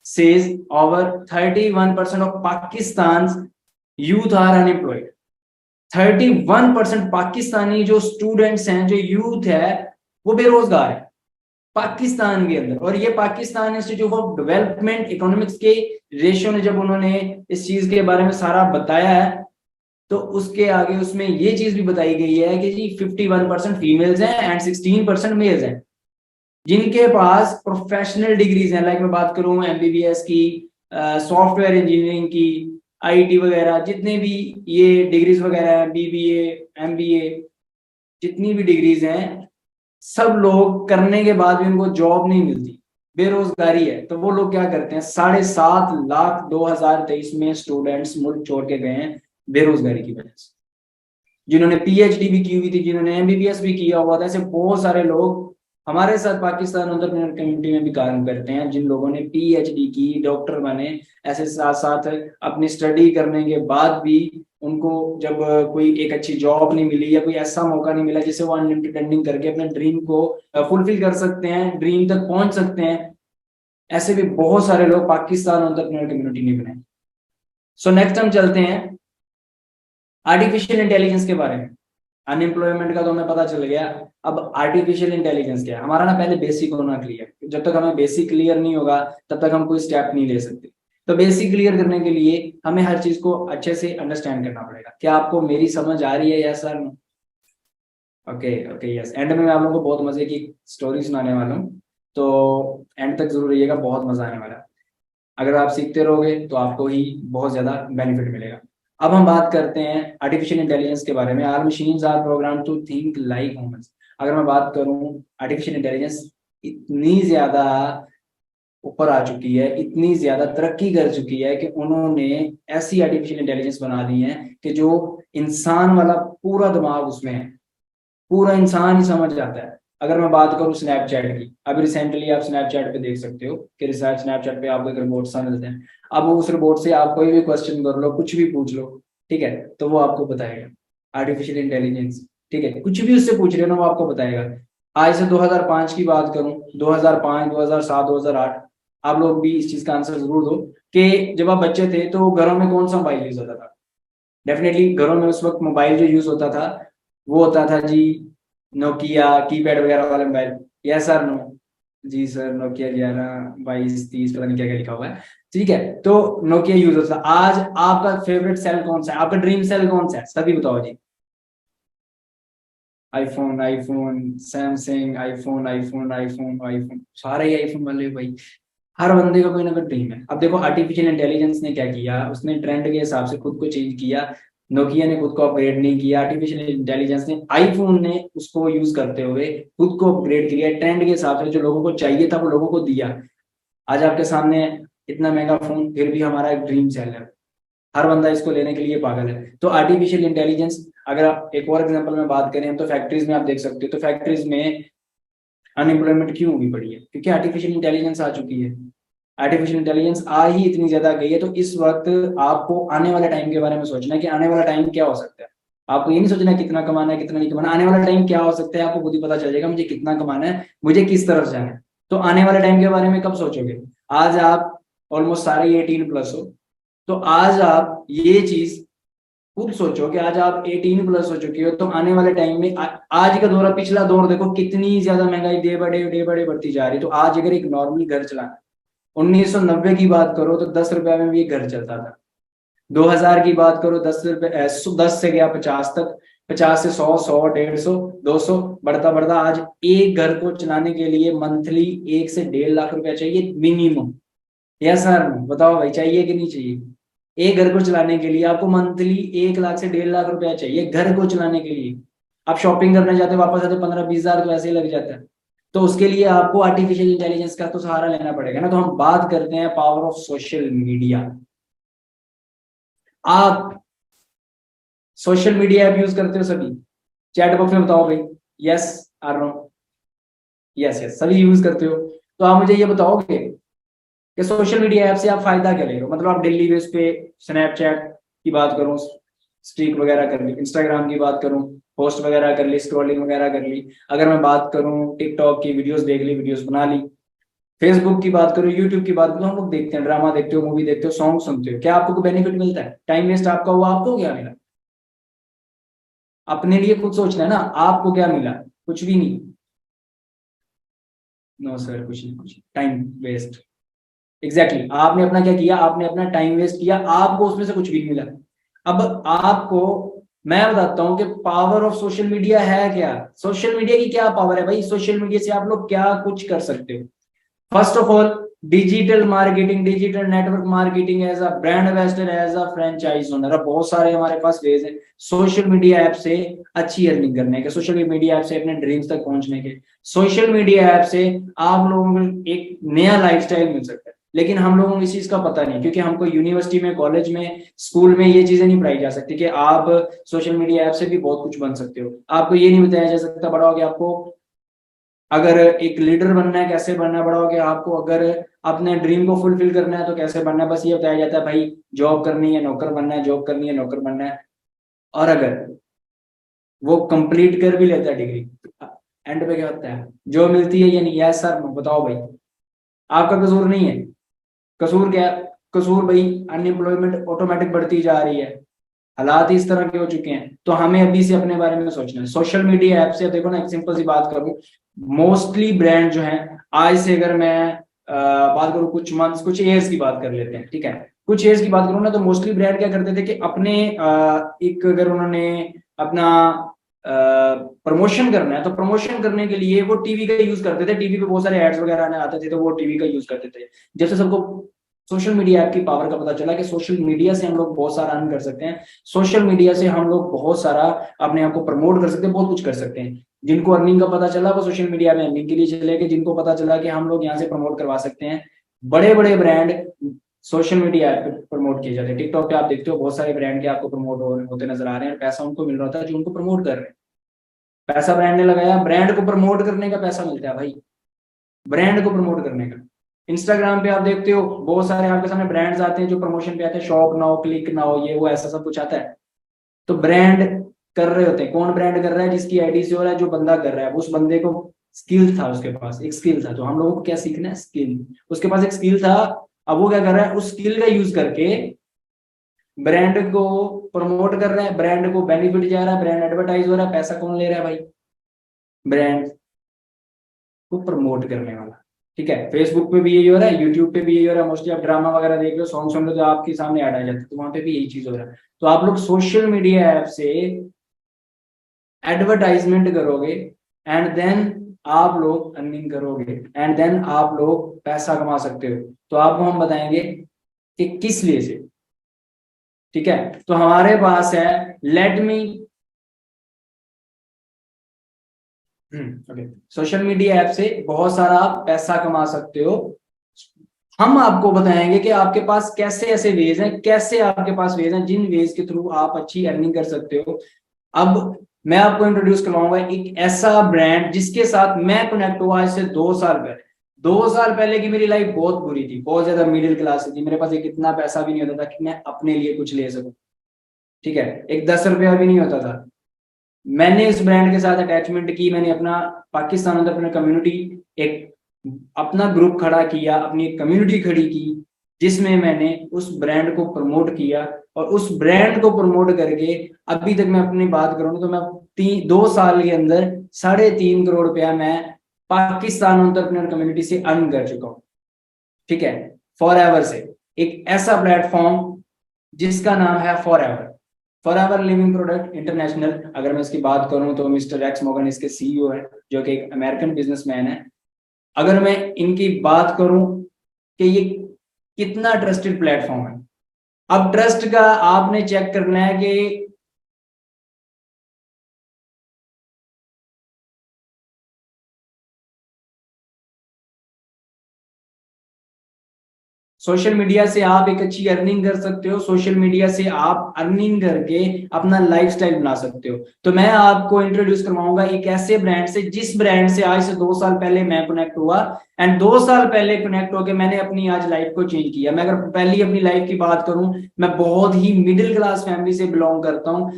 says over 31% of Pakistan's youth are unemployed। 31% Pakistani जो स्टूडेंट्स हैं, जो यूथ है, वो बेरोजगार है पाकिस्तान के अंदर। और ये Pakistan institute of development economics के रेशियो ने जब उन्होंने इस चीज के बारे में सारा बताया है, तो उसके आगे उसमें ये चीज भी बताई गई है कि जी 51% फीमेल्स हैं एंड 16% मेल्स हैं जिनके पास प्रोफेशनल डिग्रीज हैं। लाइक मैं बात करूं एमबीबीएस की, सॉफ्टवेयर इंजीनियरिंग की, आईटी वगैरह, जितने भी ये डिग्रीज वगैरह हैं, बीबीए, एमबीए, जितनी भी डिग्रीज हैं, सब लोग करने के बाद भी उनको जॉब नहीं मिलती, बेरोजगारी है। तो वो लोग क्या करते हैं? 7.5 लाख 2023 में स्टूडेंट्स मुल्क छोड़ के गए हैं बेरोजगारी की वजह से। जिन्होंने पीएचडी भी की हुई थी, जिन्होंने एमबीबीएस भी किया हुआ था, ऐसे बहुत सारे लोग हमारे साथ पाकिस्तान एंटरप्रेन्योर कम्युनिटी में भी काम करते हैं जिन लोगों ने पीएचडी की, डॉक्टर बने, ऐसे साथ साथ अपनी स्टडी करने के बाद भी उनको जब कोई एक अच्छी जॉब नहीं मिली या कोई ऐसा मौका नहीं मिला जिससे वो अनलिमिटेड अर्निंग करके अपने ड्रीम को फुलफिल कर सकते हैं, ड्रीम तक पहुंच सकते हैं, ऐसे भी बहुत सारे लोग पाकिस्तान एंटरप्रेन्योर कम्युनिटी में बने। सो नेक्स्ट हम चलते हैं आर्टिफिशियल इंटेलिजेंस के बारे में। अनएम्प्लॉयमेंट का तो हमें पता चल गया, अब आर्टिफिशियल इंटेलिजेंस क्या है। हमारा ना पहले बेसिक होना क्लियर, जब तक हमें बेसिक क्लियर नहीं होगा तब तक हम कोई स्टेप नहीं ले सकते। तो बेसिक क्लियर करने के लिए हमें हर चीज को अच्छे से अंडरस्टैंड करना पड़ेगा। क्या आपको मेरी समझ आ रही है? Yes sir? Okay okay yes. And में मैं आप लोगों को बहुत मजे की स्टोरी सुनाने वाला हूँ, तो एंड तक जरूर रहिएगा, बहुत मजा आने वाला है। अगर आप सीखते रहोगे तो आपको ही बहुत ज्यादा बेनिफिट मिलेगा। अब हम बात करते हैं आर्टिफिशियल इंटेलिजेंस के बारे में। All machines are program to think like humans. अगर मैं बात करूं, आर्टिफिशियल इंटेलिजेंस इतनी ज्यादा ऊपर आ चुकी है, इतनी ज्यादा तरक्की कर चुकी है कि उन्होंने ऐसी आर्टिफिशियल इंटेलिजेंस बना दी है कि जो इंसान वाला पूरा दिमाग उसमें है, पूरा इंसान ही समझ जाता है। अगर मैं बात करूं स्नैपचैट की, अभी रिसेंटली आप स्नैपचैट पे देख सकते हो कि रिसर्च स्नैपचैट पे आपको एक रिपोर्ट सा मिलते हैं। अब उस रिपोर्ट से आप कोई भी क्वेश्चन कर लो, कुछ भी पूछ लो, ठीक है, तो वो आपको बताएगा। आर्टिफिशियल इंटेलिजेंस, ठीक है, कुछ भी उससे पूछ रहे हो ना, वो आपको बताएगा। आज से 2005 की बात करूं, 2005, 2007, 2008, आप लोग भी इस चीज का आंसर जरूर दो कि जब आप बच्चे थे तो घरों में कौन सा मोबाइल यूज होता था? डेफिनेटली घरों में उस वक्त मोबाइल जो यूज होता था वो होता था जी नोकिया कीपैड वगैरह वाले मोबाइल। Yes sir? नो? जी सर, नोकिया 11 22 30 पता नहीं क्या क्या लिखा हुआ है, ठीक है, तो नोकिया यूज होता था। आज आपका फेवरेट सेल कौन सा है? आपका ड्रीम सेल कौन सा है? सभी बताओ जी। IPhone, iPhone, Samsung, iPhone, iPhone, iPhone, iPhone, सारे ही आईफोन वाले भाई। हर बंदे का कोई ना कोई ड्रीम है। अब देखो आर्टिफिशियल इंटेलिजेंस ने क्या किया, उसने ट्रेंड के हिसाब से खुद को चेंज किया। नोकिया ने खुद को अपग्रेड नहीं किया, आर्टिफिशियल इंटेलिजेंस ने, आईफोन ने उसको यूज करते हुए खुद को अपग्रेड किया, ट्रेंड के हिसाब से जो लोगों को चाहिए था वो लोगों को दिया। आज आपके सामने इतना महंगा फोन, फिर भी हमारा एक ड्रीम सेल है, हर बंदा इसको लेने के लिए पागल है। तो आर्टिफिशियल इंटेलिजेंस, अगर आप एक और एग्जांपल में बात करें तो फैक्ट्रीज में आप देख सकते हो, तो फैक्ट्रीज में अनएम्प्लॉयमेंट क्यों हुई पड़ी है? क्योंकि आर्टिफिशियल इंटेलिजेंस आ चुकी है। आर्टिफिशियल इंटेलिजेंस आ ही इतनी ज्यादा गई है, तो इस वक्त आपको आने वाले टाइम के बारे में सोचना है कि आने वाला टाइम क्या हो सकता है। आपको ये नहीं सोचना कितना कमाना है कितना नहीं कमाना, आने वाला टाइम क्या हो सकता है आपको खुद ही पता चल जाएगा, मुझे कितना कमाना है, मुझे किस तरफ जाना है। तो आने वाले टाइम के बारे में कब सोचोगे? आज आप ऑलमोस्ट सारे 18+ हो, तो आज आप ये चीज खुद सोचो कि आज आप 18+ हो चुके हो, तो आने वाले टाइम में आज का दौर, पिछला दौर देखो, कितनी ज्यादा महंगाई डे बड़े बढ़ती जा रही है। तो आज अगर एक नॉर्मल घर चलाना, 1990 की बात करो तो 10 रुपए में भी एक घर चलता था। 2000 की बात करो, 10 रुपए, 10 से गया 50 तक, 50 से 100, 100, 150, 200, बढ़ता बढ़ता आज एक घर को चलाने के लिए मंथली 1 से 1.5 लाख रुपया चाहिए मिनिमम। Yes sir? बताओ भाई, चाहिए कि नहीं चाहिए? एक घर को चलाने के लिए आपको मंथली 1 लाख से 1.5 लाख रुपया चाहिए घर को चलाने के लिए। आप शॉपिंग करने जाते हो, वापस आते 15-20 हजार तो ऐसे ही लग जाता है। तो उसके लिए आपको आर्टिफिशियल इंटेलिजेंस का तो सहारा लेना पड़ेगा ना। तो हम बात करते हैं पावर ऑफ सोशल मीडिया। आप सोशल मीडिया ऐप यूज करते हो सभी? चैट बॉक्स में बताओ भाई, यस और नो? यस यस, सभी यूज करते हो। तो आप मुझे ये बताओगे कि सोशल मीडिया ऐप से आप फायदा क्या ले रहे हो? मतलब आप डेली बेस पे स्नैपचैट की बात करूं, स्ट्रीक वगैरह कर ली, इंस्टाग्राम की बात करूं, पोस्ट वगैरह कर ली, स्क्रॉलिंग वगैरह कर ली, अगर मैं बात करूं टिकटॉक की वीडियोस देख ली, वीडियोस बना ली, फेसबुक की बात करूं, यूट्यूब की बात करूं, हम लोग देखते हैं, ड्रामा देखते हो, मूवी देखते हो, सॉन्ग सुनते हो, क्या आपको कोई बेनिफिट मिलता है? टाइम वेस्ट आपका हुआ, आपको क्या मिला? अपने लिए खुद सोचना है ना, आपको क्या मिला? कुछ भी नहीं। नो सर, कुछ नहीं, कुछ टाइम वेस्ट। Exactly exactly. आपने अपना क्या किया? आपने अपना टाइम वेस्ट किया, आपको उसमें से कुछ भी नहीं मिला। अब आपको मैं बताता हूं कि पावर ऑफ सोशल मीडिया है क्या। सोशल मीडिया की क्या पावर है भाई? सोशल मीडिया से आप लोग क्या कुछ कर सकते हो? First of all, digital marketing, digital network marketing, as a brand ambassador, as a franchise owner. अब बहुत सारे हमारे पास वेज है सोशल मीडिया ऐप से अच्छी अर्निंग करने के, सोशल मीडिया ऐप से अपने ड्रीम्स तक पहुंचने के। सोशल मीडिया ऐप से आप लोगों को एक नया लाइफस्टाइल मिल सकता है, लेकिन हम लोगों को इस चीज का पता नहीं, क्योंकि हमको यूनिवर्सिटी में, कॉलेज में, स्कूल में ये चीजें नहीं पढ़ाई जा सकती कि आप सोशल मीडिया ऐप से भी बहुत कुछ बन सकते हो। आपको ये नहीं बताया जा सकता बड़ा हो गया आपको अगर एक लीडर बनना है, कैसे बनना है बड़ा हो गया आपको, अगर अपने ड्रीम को फुलफिल करना है तो कैसे बनना है, बस ये बताया जाता है भाई जॉब करनी है नौकर बनना है, जॉब करनी है नौकर बनना है। और अगर वो कंप्लीट कर भी लेता है डिग्री, एंड पे क्या होता है, जो मिलती है ये नहीं है सर, बताओ भाई आपका कसूर नहीं है, कसूर क्या है? कसूर भाई अनएम्प्लॉयमेंट ऑटोमेटिक बढ़ती जा रही है, हालात ही इस तरह के हो चुके हैं। तो हमें अभी से अपने बारे में सोचना है। सोशल मीडिया ऐप से देखो ना, एक सिंपल सी बात करूं, मोस्टली ब्रांड जो है, आज से अगर मैं बात करूं कुछ मंथ्स कुछ ईयर्स की बात कर लेते हैं, ठीक है, कुछ ईयर्स की बात करूं ना, तो मोस्टली ब्रांड क्या करते थे कि अपने एक अगर उन्होंने अपना प्रमोशन करना है तो प्रमोशन करने के लिए वो टीवी का यूज करते थे, टीवी पे बहुत सारे एड्स वगैरह आने आते थे तो वो टीवी का यूज करते थे। जब से सबको सोशल मीडिया ऐप की पावर का पता चला कि सोशल मीडिया से हम लोग बहुत सारा अर्न कर सकते हैं, सोशल मीडिया से हम लोग बहुत सारा अपने आप को प्रमोट कर सकते हैं, बहुत कुछ कर सकते हैं। जिनको अर्निंग का पता चला वो सोशल मीडिया में अर्निंग के लिए चले गए, जिनको पता चला कि हम लोग यहाँ से प्रमोट करवा सकते हैं, बड़े बड़े ब्रांड सोशल मीडिया ऐप पे प्रमोट किए जाते हैं। टिकटॉक पे आप देखते हो बहुत सारे ब्रांड के आपको प्रमोट होते नजर आ रहे हैं, पैसा उनको मिल रहा होता है जो उनको प्रमोट कर रहे हैं। पैसा ब्रांड ने लगाया, ब्रांड को प्रमोट करने का पैसा मिलता है भाई, ब्रांड को प्रमोट करने का। इंस्टाग्राम पे आप देखते हो बहुत सारे आपके सामने ब्रांड्स आते हैं जो प्रमोशन पे आते हैं, शॉप नाउ, क्लिक नाउ, ये वो ऐसा सब कुछ आता है। तो ब्रांड कर रहे होते हैं, कौन ब्रांड कर रहा है? जिसकी आईडी से हो रहा है, जो बंदा कर रहा है उस बंदे को स्किल था, उसके पास एक स्किल था। तो हम लोगों को क्या सीखना है? स्किल। उसके पास एक स्किल था, अब वो क्या कर रहा है? उस स्किल का यूज करके ब्रांड को प्रमोट कर रहा है, ब्रांड को बेनिफिट जा रहा है, ब्रांड एडवर्टाइज हो रहा है, पैसा कौन ले रहा है भाई? ब्रांड को प्रमोट करने वाला। ठीक है, फेसबुक पे भी यही हो रहा है, यूट्यूब पे भी यही हो रहा है, मोस्टली आप ड्रामा वगैरह देख लो, सॉन्ग सुन लो, तो आपके सामने ऐड आ जाता है, तो वहां पे भी यही चीज हो रहा है। तो आप लोग सोशल मीडिया ऐप से एडवर्टाइजमेंट करोगे एंड देन आप लोग अर्निंग करोगे एंड देन आप लोग पैसा कमा सकते हो। तो आपको हम बताएंगे कि किस लिए से। ठीक है, तो हमारे पास है, let me, okay, social media app से बहुत सारा आप पैसा कमा सकते हो। हम आपको बताएंगे कि आपके पास कैसे ऐसे वेज हैं, कैसे आपके पास वेज हैं जिन वेज के थ्रू आप अच्छी अर्निंग कर सकते हो। अब मैं आपको इंट्रोड्यूस करवाऊंगा एक ऐसा ब्रांड जिसके साथ मैं कनेक्ट हुआ आज से 2 साल पहले। 2 साल पहले की मेरी लाइफ बहुत बुरी थी, बहुत ज्यादा मिडिल क्लास थी, मेरे पास एक इतना पैसा भी नहीं होता था कि मैं अपने लिए कुछ ले सकूं। ठीक है, एक 10 रुपया भी नहीं होता था। मैंने इस ब्रांड के साथ अटैचमेंट की, मैंने अपना पाकिस्तान अंदर कम्युनिटी, एक अपना ग्रुप खड़ा किया, अपनी एक कम्युनिटी खड़ी की, जिसमें मैंने उस ब्रांड को प्रमोट किया। और उस ब्रांड को प्रमोट करके अभी तक मैं अपनी बात करूँ तो मैं 2 साल के अंदर 3.5 करोड़ रुपया मैं पाकिस्तान एंटरप्रेन्योर कम्युनिटी से अर्न कर चुका हूँ। ठीक है, फॉर एवर से, एक ऐसा प्लेटफॉर्म जिसका नाम है for ever, for ever Living Product International. अगर मैं इसकी बात करूं तो मिस्टर एक्स मॉर्गन इसके सीईओ है, जो कि एक अमेरिकन बिजनेसमैन है। अगर मैं इनकी बात करूं कि ये कितना ट्रस्टेड प्लेटफॉर्म है, अब ट्रस्ट का आपने चेक करना है कि सोशल मीडिया से आप एक अच्छी अर्निंग कर सकते हो, सोशल मीडिया से आप अर्निंग करके अपना लाइफस्टाइल बना सकते हो। तो मैं आपको इंट्रोड्यूस करवाऊंगा एक ऐसे ब्रांड से, जिस ब्रांड से आज से 2 साल पहले मैं कनेक्ट हुआ, एंड 2 साल पहले कनेक्ट होकर मैंने अपनी आज लाइफ को चेंज किया। मैं अगर पहली अपनी लाइफ की बात करूं, मैं बहुत ही मिडिल क्लास फैमिली से बिलोंग करता हूं।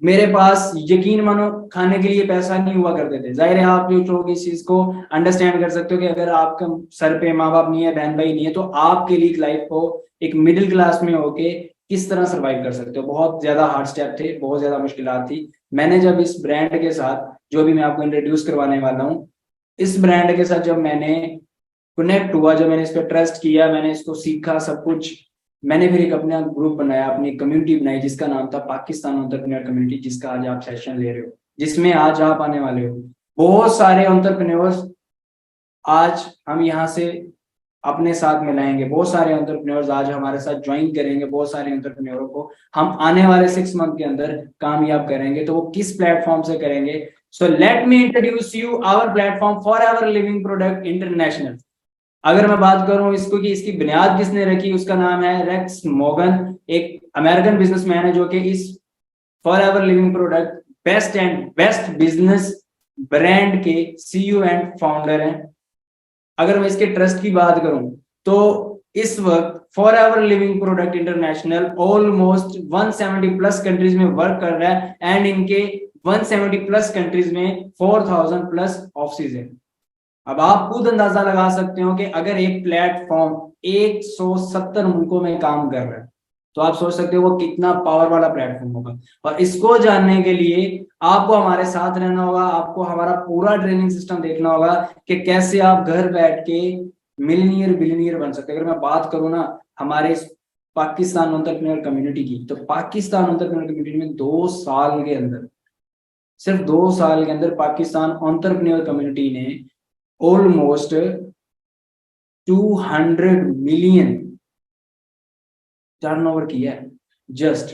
मेरे पास यकीन मानो खाने के लिए पैसा नहीं हुआ करते थे। जाहिर है आप जो लोग इस चीज को अंडरस्टैंड कर सकते हो कि अगर आपका सर पे माँ बाप नहीं है, बहन भाई नहीं है, तो आपके लिए लाइफ को एक मिडिल क्लास में होके किस तरह सरवाइव कर सकते हो। बहुत ज्यादा हार्ड स्टेप थे, बहुत ज्यादा मुश्किलात थी। मैंने जब इस ब्रांड के साथ, जो भी मैं आपको इंट्रोड्यूस करवाने वाला हूँ, इस ब्रांड के साथ जब मैंने कनेक्ट हुआ, जब मैंने इस पर ट्रस्ट किया, मैंने इसको सीखा सब कुछ, मैंने फिर एक अपना ग्रुप बनाया, अपनी कम्युनिटी बनाई जिसका नाम था पाकिस्तान एंटरप्रेन्योर कम्युनिटी, जिसका आज आप सेशन ले रहे हो, जिसमें आज आप आने वाले हो। बहुत सारे एंटरप्रेन्योर्स आज हम यहाँ से अपने साथ मिलाएंगे, बहुत सारे एंटरप्रेन्योर्स आज हमारे साथ ज्वाइन करेंगे, बहुत सारे एंटरप्रेन्योरों को हम आने वाले 6 मंथ के अंदर कामयाब करेंगे। तो वो किस प्लेटफॉर्म से करेंगे? So let me introduce you our platform Forever Living Product International. अगर मैं बात करूं इसको कि इसकी बुनियाद किसने रखी, उसका नाम है रेक्स मॉर्गन, एक अमेरिकन बिजनेसमैन है जो कि इस for ever Living product best and best business brand के सीईओ एंड फाउंडर हैं। अगर मैं इसके ट्रस्ट की बात करूं तो इस वक्त for ever Living Product international almost 170 plus countries में वर्क कर रहा है एंड इनके 170 प्लस कंट्रीज में 4000 प्लस ऑफिस है। अब आप खुद अंदाजा लगा सकते हो कि अगर एक प्लेटफॉर्म 170 मुल्कों में काम कर रहा है तो आप सोच सकते हो वो कितना पावर वाला प्लेटफॉर्म होगा। और इसको जानने के लिए आपको हमारे साथ रहना होगा, आपको हमारा पूरा ट्रेनिंग सिस्टम देखना होगा कि कैसे आप घर बैठ के मिलियनियर बिलियनियर बन सकते हैं। अगर मैं बात करूं ना हमारे पाकिस्तान एंटरप्रेन्योर कम्युनिटी की, तो पाकिस्तान एंटरप्रेन्योर कम्युनिटी में 2 साल के अंदर, सिर्फ 2 साल के अंदर पाकिस्तान एंटरप्रेन्योर कम्युनिटी ने ऑलमोस्ट 200 मिलियन टर्नओवर किया है जस्ट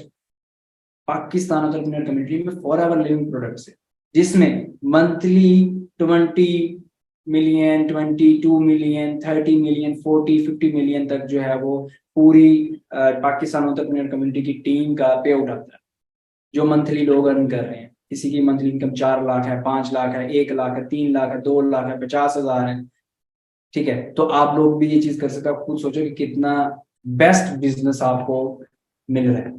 पाकिस्तान एंटरप्रेन्योर कम्युनिटी में फॉर एवर लिविंग प्रोडक्ट्स है, जिसमें monthly 20 million, 22 million, 30 million, 40-50 million तक जो है वो पूरी पाकिस्तान एंटरप्रेन्योर कम्युनिटी की टीम का पे आउट आता है जो मंथली लोग अर्न कर रहे हैं। किसी की मंथली इनकम 4 लाख है, 5 लाख है, 1 लाख है, 3 लाख है, 2 लाख है, 50,000 है। ठीक है, तो आप लोग भी ये चीज कर सकते हो। आप खुद सोचो कि कितना बेस्ट बिजनेस आपको मिल रहा है।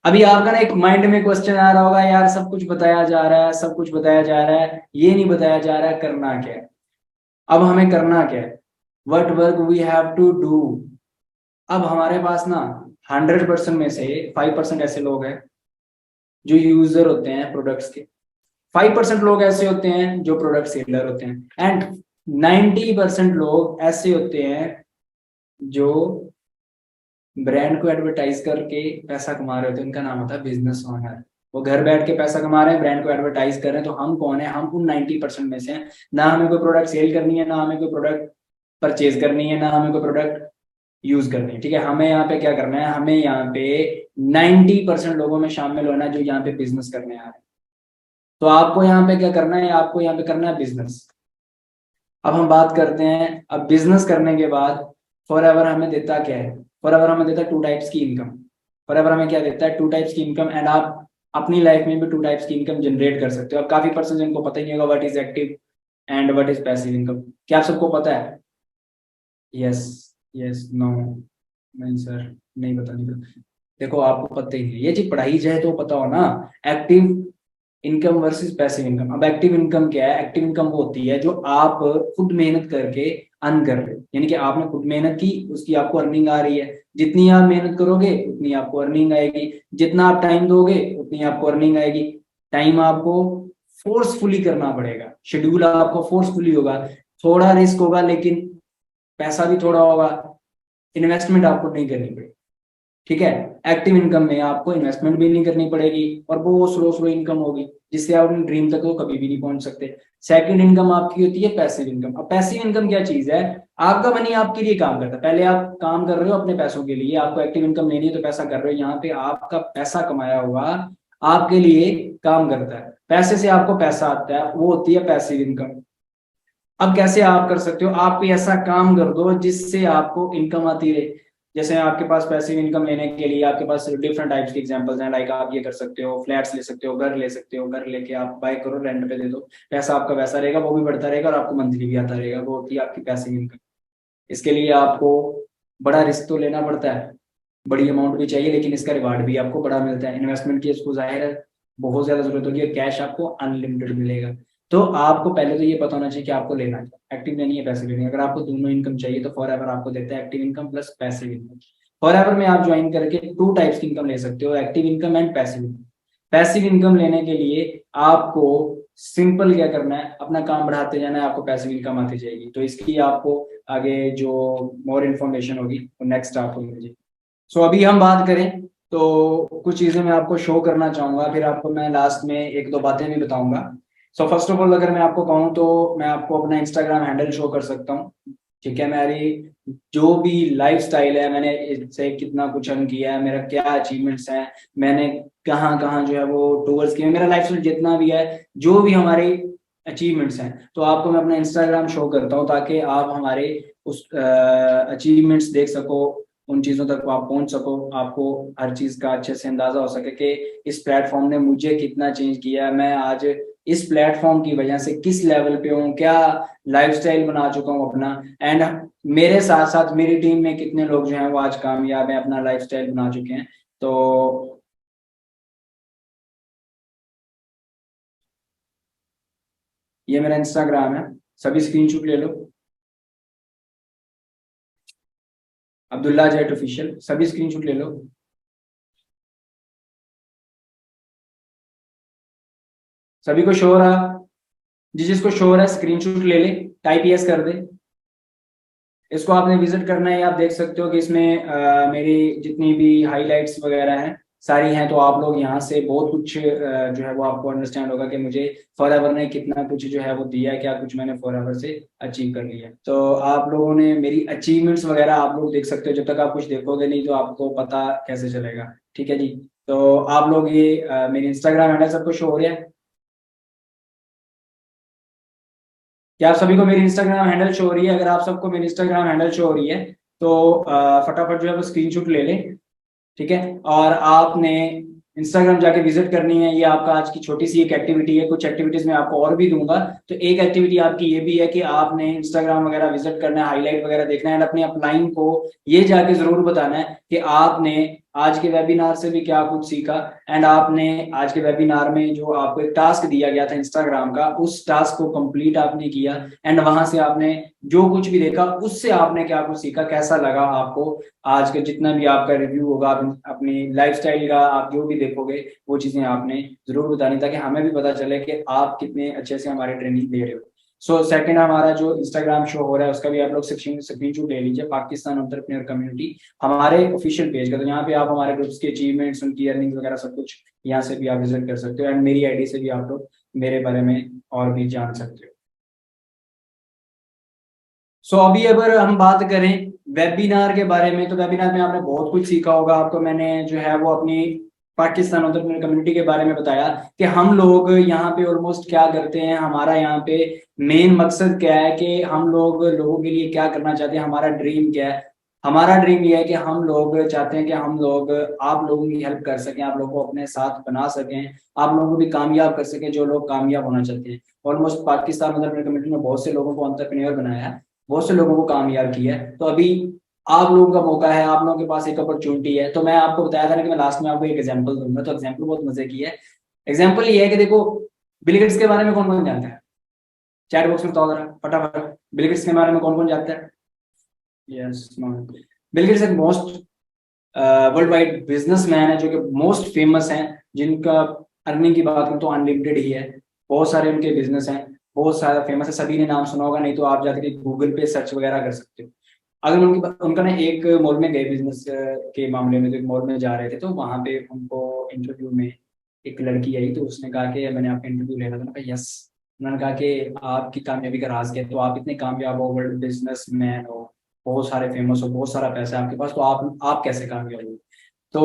अभी आपका ना एक माइंड में क्वेश्चन आ रहा होगा, यार सब कुछ बताया जा रहा है, सब कुछ बताया जा रहा है, ये नहीं बताया जा रहा है करना क्या है। अब हमें करना क्या है, what work we have to do. अब हमारे पास ना 100% में से 5% ऐसे लोग हैं जो यूजर होते हैं प्रोडक्ट्स के, 5% लोग ऐसे होते हैं जो प्रोडक्ट सेलर होते हैं एंड 90% लोग ऐसे होते हैं जो ब्रांड को एडवर्टाइज करके पैसा कमा रहे होते हैं। उनका नाम होता है बिजनेस ओनर। वो घर बैठ के पैसा कमा रहे हैं, ब्रांड को एडवर्टाइज कर रहे हैं। तो हम कौन है, हम उन 90% में से हैं। ना हमें कोई प्रोडक्ट सेल करनी है, ना हमें कोई प्रोडक्ट परचेज करनी है, ना हमें कोई प्रोडक्ट यूज करनी है। ठीक है, हमें यहाँ पे क्या करना है, हमें यहाँ पे 90% लोगों में शामिल होना है जो यहाँ पे बिजनेस करने आ रहे हैं। तो आपको यहाँ पे क्या करना है, आपको यहाँ पे करना है बिजनेस। अब हम बात करते हैं, अब बिजनेस करने के बाद फॉर एवर हमें देता क्या है, फॉर एवर हमें देता है 2 टाइप्स की इनकम। फॉर एवर हमें क्या देता है, 2 टाइप्स की इनकम एंड आप अपनी लाइफ में भी 2 टाइप्स की इनकम जनरेट कर सकते हो। अब काफी पर्सन जिनको पता ही नहीं होगा what is active and what is passive income. क्या आप सबको पता है? यस, यस, नो, नहीं सर, नहीं पता, नहीं पता। देखो आपको पता ही नहीं है, ये चीज पढ़ाई जाए तो पता हो ना। Active income versus passive income. अब एक्टिव इनकम क्या है, एक्टिव इनकम वो होती है जो आप खुद मेहनत करके अर्न कर रहे हो, यानी कि आपने खुद मेहनत की, उसकी आपको अर्निंग आ रही है। जितनी आप मेहनत करोगे उतनी आपको अर्निंग आएगी, जितना आप टाइम दोगे उतनी आपको अर्निंग आएगी। टाइम आपको फोर्सफुली करना पड़ेगा, शेड्यूल आपको फोर्सफुली होगा, थोड़ा रिस्क होगा लेकिन पैसा भी थोड़ा होगा, इन्वेस्टमेंट आपको नहीं करनी पड़ेगी। ठीक है, एक्टिव इनकम में आपको इन्वेस्टमेंट भी नहीं करनी पड़ेगी और वो स्लो स्लो इनकम होगी जिससे आप अपने ड्रीम तक तो कभी भी नहीं पहुंच सकते। सेकंड इनकम आपकी होती है पैसिव इनकम। अब पैसिव इनकम क्या चीज है, आपका मनी आपके लिए काम करता है। पहले आप काम कर रहे हो अपने पैसों के लिए, आपको एक्टिव इनकम लेनी है तो पैसा कर रहे हो, यहाँ पे आपका पैसा कमाया हुआ आपके लिए काम करता है, पैसे से आपको पैसा आता है, वो होती है पैसिव इनकम। अब कैसे आप कर सकते हो, आप कोई ऐसा काम कर दो जिससे आपको इनकम आती रहे। जैसे आपके पास पैसिव इनकम लेने के लिए आपके पास डिफरेंट टाइप्स के एग्जांपल्स हैं, लाइक आप ये कर सकते हो, फ्लैट्स ले सकते हो, घर ले सकते हो, घर लेके आप बाय करो, रेंट पे दे दो, पैसा आपका वैसा रहेगा, वो भी बढ़ता रहेगा और आपको मंथली भी आता रहेगा, वो होती है आपकी पैसिव इनकम। इसके लिए आपको बड़ा रिस्क तो लेना पड़ता है, बड़ी अमाउंट भी चाहिए, लेकिन इसका रिवार्ड भी आपको बड़ा मिलता है। इन्वेस्टमेंट की इसको जाहिर है बहुत ज्यादा जरूरत होगी, कैश आपको अनलिमिटेड मिलेगा। तो आपको पहले तो ये पता होना चाहिए कि आपको लेना है, एक्टिव लेनी है पैसिव लेनी है। अगर आपको दोनों इनकम चाहिए तो फॉर एवर आपको देता है active income plus passive income. For ever में आप ज्वाइन करके 2 टाइप्स की इनकम ले सकते हो, active income and passive income. Passive income लेने के लिए आपको सिंपल क्या करना है, अपना काम बढ़ाते जाना है, आपको पैसिव इनकम आती जाएगी। तो इसकी आपको आगे जो मोर इन्फॉर्मेशन होगी वो नेक्स्ट आपको मिल जाएगी। अभी हम बात करें तो कुछ चीजें मैं आपको शो करना चाहूंगा, फिर आपको मैं लास्ट में 1-2 बातें भी बताऊंगा। फर्स्ट ऑफ ऑल अगर मैं आपको कहूँ तो मैं आपको अपना इंस्टाग्राम हैंडल शो कर सकता हूँ। ठीक है, मेरी जो भी लाइफ स्टाइल है, मैंने इससे कितना कुछ अर्न किया है, मेरा क्या अचीवमेंट्स हैं, मैंने कहाँ कहाँ जो है वो टूवर्स किए, मेरा लाइफ स्टाइल जितना भी है, जो भी हमारे अचीवमेंट्स हैं, तो आपको मैं अपना इंस्टाग्राम शो करता हूँ ताकि आप हमारे उस अचीवमेंट्स देख सको, उन चीजों तक आप पहुंच सको, आपको हर चीज का अच्छे से अंदाजा हो सके कि इस प्लेटफॉर्म ने मुझे कितना चेंज किया है। मैं आज इस प्लेटफॉर्म की वजह से किस लेवल पे हूँ, क्या लाइफस्टाइल बना चुका हूँ अपना, एंड मेरे साथ साथ मेरी टीम में कितने लोग जो हैं वो आज कामयाब हैं, अपना लाइफस्टाइल बना चुके हैं। तो ये मेरा इंस्टाग्राम है, सभी स्क्रीनशॉट ले लो। अब्दुल्ला जेट ऑफिशियल, सभी स्क्रीनशॉट ले लो। सभी को शो हो रहा? जिसको शो हो रहा है स्क्रीनशॉट ले ले, टाइप यस कर दे। इसको आपने विजिट करना है, आप देख सकते हो कि इसमें मेरी जितनी भी हाइलाइट्स वगैरह हैं सारी हैं। तो आप लोग यहाँ से बहुत कुछ जो है वो आपको अंडरस्टैंड होगा कि मुझे फॉरएवर ने कितना कुछ जो है वो दिया है, क्या कुछ मैंने फॉरएवर से अचीव कर लिया। तो आप लोगों ने मेरी अचीवमेंट्स वगैरह आप लोग देख सकते हो, जब तक आप कुछ देखोगे नहीं तो आपको पता कैसे चलेगा। ठीक है जी। तो आप लोग ये मेरी इंस्टाग्राम हैंडल सबको शो हो रहा है? क्या आप सभी को मेरी इंस्टाग्राम हैंडल शो हो रही है? अगर आप सबको मेरी इंस्टाग्राम हैंडल शो हो रही है तो फटाफट जो है वो स्क्रीनशॉट ले लें। ठीक है, और आपने इंस्टाग्राम जाके विजिट करनी है। ये आपका आज की छोटी सी एक एक्टिविटी है, कुछ एक्टिविटीज मैं आपको और भी दूंगा। तो एक एक्टिविटी आपकी ये भी है कि आपने इंस्टाग्राम वगैरह विजिट करना है, हाईलाइट वगैरह देखना है, एंड अपने अपलाइन को ये जाके जरूर बताना है कि आपने आज के वेबिनार से भी क्या कुछ सीखा। एंड आपने आज के वेबिनार में जो आपको एक टास्क दिया गया था इंस्टाग्राम का, उस टास्क को कंप्लीट आपने किया, एंड वहां से आपने जो कुछ भी देखा उससे आपने क्या कुछ सीखा, कैसा लगा आपको। आज का जितना भी आपका रिव्यू होगा, अपनी लाइफस्टाइल का आप जो भी देखोगे वो चीजें आपने जरूर बतानी, ताकि हमें भी पता चले कि आप कितने अच्छे से हमारी ट्रेनिंग दे रहे हो। सो सेकंड, हमारा जो इंस्टाग्राम शो हो रहा है उसका भी आप लोग स्क्रीनशॉट ले लीजिए, पाकिस्तान एंटरप्रेन्योर कम्युनिटी, हमारे ऑफिशियल पेज का। तो यहाँ पे आप हमारे ग्रुप्स के अचीवमेंट्स, उनकी अर्निंग वगैरह सब कुछ यहाँ से भी आप विजिट कर सकते हो, एंड मेरी आईडी से भी आप लोग मेरे बारे में और भी जान सकते हो। सो अभी अगर हम बात करें वेबिनार के बारे में, तो वेबिनार में आपने बहुत कुछ सीखा होगा। आपको मैंने जो है वो अपनी पाकिस्तान एंटरप्रेन्योर कम्युनिटी के बारे में बताया कि हम लोग यहाँ पे ऑलमोस्ट क्या करते हैं, हमारा यहाँ पे मेन मकसद क्या है, कि हम लोग लोगों के लिए क्या करना चाहते हैं, हमारा ड्रीम क्या है। हमारा ड्रीम ये है कि हम लोग चाहते हैं कि हम लोग आप लोगों की हेल्प कर सकें, आप लोगों को अपने साथ बना सकें, आप लोगों को भी कामयाब कर सकें जो लोग कामयाब होना चाहते हैं। ऑलमोस्ट पाकिस्तान एंटरप्रेन्योर कम्युनिटी ने बहुत से लोगों को एंटरप्रेन्योर बनाया है, बहुत से लोगों को कामयाब किया है। तो अभी आप लोगों का मौका है, आप लोगों के पास एक अपॉर्चुनिटी है। तो मैं आपको बताया था ना कि मैं लास्ट में आपको एक एग्जांपल दूंगा, तो एग्जांपल बहुत मजे की है। एग्जांपल ये है कि देखो, बिल गेट्स के बारे में कौन कौन जानता है? चैट बॉक्स में बताओ जरा फटाफट, बिल गेट्स के बारे में कौन कौन जानता है? यस, बिल गेट्स एक मोस्ट वर्ल्ड वाइड बिजनेसमैन है, जो कि मोस्ट फेमस हैं, जिनका अर्निंग की बात करूं तो अनलिमिटेड ही है। बहुत सारे उनके बिजनेस हैं, बहुत सारा फेमस है, सभी ने नाम सुना होगा, नहीं तो आप जाकर गूगल पे सर्च वगैरह कर सकते हो। अगर उनका ना एक मॉल में गए बिजनेस के मामले में, तो एक मॉल में जा रहे थे, तो वहां पे उनको इंटरव्यू में एक लड़की आई, तो उसने कहा कि मैंने आपका इंटरव्यू लेना था। मैंने कहा यस। उन्होंने कहा कि आपकी कामयाबी का राज क्या है? तो आप इतने कामयाब हो, वर्ल्ड बिजनेस मैन हो, बहुत सारे फेमस हो, बहुत सारा पैसा है आपके पास, तो आप कैसे कामयाब हो? तो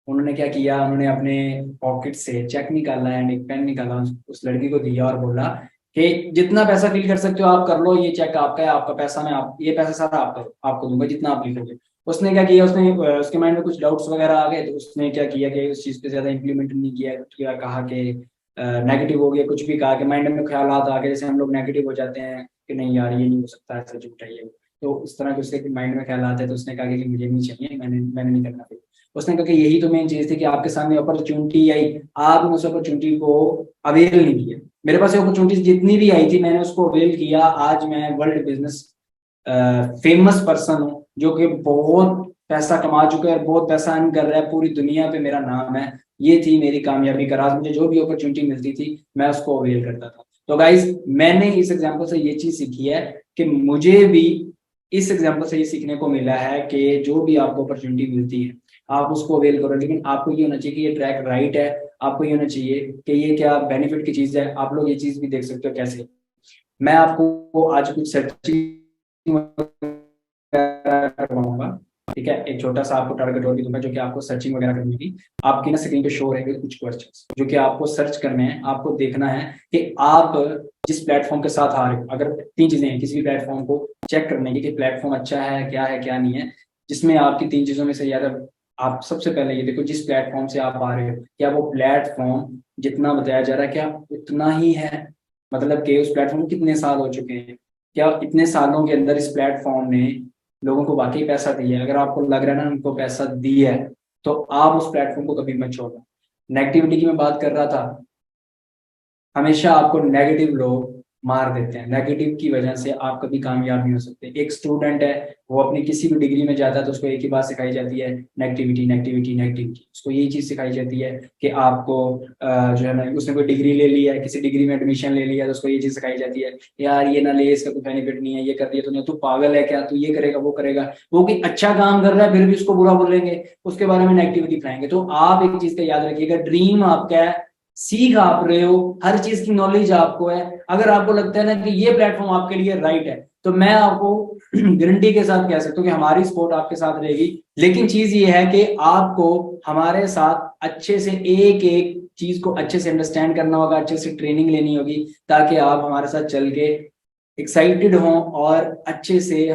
उन्होंने क्या किया, उन्होंने अपने पॉकेट से चेक निकाला एंड एक पेन निकाला, उस लड़की को दिया और बोला कि जितना पैसा फील कर सकते हो आप कर लो, ये चेक आपका है, आपका पैसा मैं आप ये पैसा सारा आपको दूंगा जितना आप लिखोगे। उसने क्या किया, उसने उसके माइंड में कुछ डाउट्स वगैरह आ गए, तो उसने क्या किया कि उस चीज पे ज्यादा इंप्लीमेंट नहीं किया, कहा कि नेगेटिव हो गया, कुछ भी कहा कि माइंड में ख्याल आ गए, जैसे हम लोग नेगेटिव हो जाते हैं कि नहीं यार ये नहीं हो सकता, ऐसा झूठा है ये। तो इस तरह के उसके माइंड में ख्याल आते हैं, तो उसने कहा कि मुझे नहीं चाहिए, मैंने नहीं करना फिर। उसने कहा कि यही तो मेन चीज थी कि आपके सामने अपॉर्चुनिटी आई, आपने उस अपॉर्चुनिटी को अवेल नहीं किया। मेरे पास अपॉर्चुनिटी जितनी भी आई थी मैंने उसको अवेल किया, आज मैं वर्ल्ड बिजनेस फेमस पर्सन हूँ, जो कि बहुत पैसा कमा चुका है, बहुत पैसा अर्न कर रहा है, पूरी दुनिया पे मेरा नाम है। ये थी मेरी कामयाबी का राज, मुझे जो भी अपॉर्चुनिटी मिलती थी मैं उसको अवेल करता था। तो गाइज, मैंने इस एग्जाम्पल से ये चीज सीखी है कि मुझे भी इस एग्जाम्पल से ये सीखने को मिला है कि जो भी आपको अपॉर्चुनिटी मिलती है आप उसको अवेल करो, लेकिन आपको ये होना चाहिए कि ये ट्रैक राइट है। आपको ये होना चाहिए कि ये क्या बेनिफिट की चीज है। आप लोग ये चीज भी देख सकते हो कैसे। मैं आपको आज कुछ सर्चिंग करवाऊंगा, ठीक है? एक छोटा सा आपको टारगेट और भी दूंगा, जो कि आपको सर्चिंग वगैरह करनी होगी। आपकी ना स्क्रीन पे शो रहेंगे कुछ क्वेश्चंस जो कि आपको सर्च करने हैं। आपको देखना है कि आप जिस प्लेटफॉर्म के साथ आ रहे हो, अगर तीन चीजें हैं किसी भी प्लेटफॉर्म को चेक करने की, कि प्लेटफॉर्म अच्छा है क्या नहीं है, जिसमें आपकी तीन चीजों में से या आप सबसे पहले ये देखो जिस प्लेटफॉर्म से आप आ रहे हो, क्या वो प्लेटफॉर्म जितना बताया जा रहा है क्या उतना ही है? मतलब कि उस प्लेटफॉर्म को कितने साल हो चुके हैं, क्या इतने सालों के अंदर इस प्लेटफॉर्म ने लोगों को वाकई पैसा दिया है? अगर आपको लग रहा है ना उनको पैसा दिया है, तो आप उस प्लेटफॉर्म को कभी मत छोड़ना। नेगेटिविटी की मैं बात कर रहा था, हमेशा आपको नेगेटिव लोग मार देते हैं, नेगेटिव की वजह से आप कभी कामयाब नहीं हो सकते। एक स्टूडेंट है, वो अपनी किसी भी डिग्री में जाता है तो उसको एक ही बात सिखाई जाती है, नेगेटिविटी नेगेटिविटी नेगेटिविटी। उसको यही चीज सिखाई जाती है कि आपको जो है ना, उसने कोई डिग्री ले लिया है, किसी डिग्री में एडमिशन ले लिया, तो उसको ये चीज सिखाई जाती है, यार ये ना ले, इसका कोई बेनिफिट नहीं है, ये कर दिया तूने, तू पागल है क्या, तू ये करेगा वो करेगा। वो कोई अच्छा काम कर रहा है फिर भी उसको बुरा बोलेंगे, उसके बारे में नेगेटिविटी फैलाएंगे। तो आप एक चीज का याद रखिएगा, ड्रीम आपका है, सीख आप रहे हो, हर चीज की नॉलेज आपको है। अगर आपको लगता है ना कि ये प्लेटफॉर्म आपके लिए राइट है, तो मैं आपको गारंटी के साथ कह सकता हूँ कि हमारी सपोर्ट आपके साथ रहेगी। लेकिन चीज ये है कि आपको हमारे साथ अच्छे से एक एक चीज को अच्छे से अंडरस्टैंड करना होगा, अच्छे से ट्रेनिंग लेनी होगी, ताकि आप हमारे साथ चल के एक्साइटेड हों और अच्छे से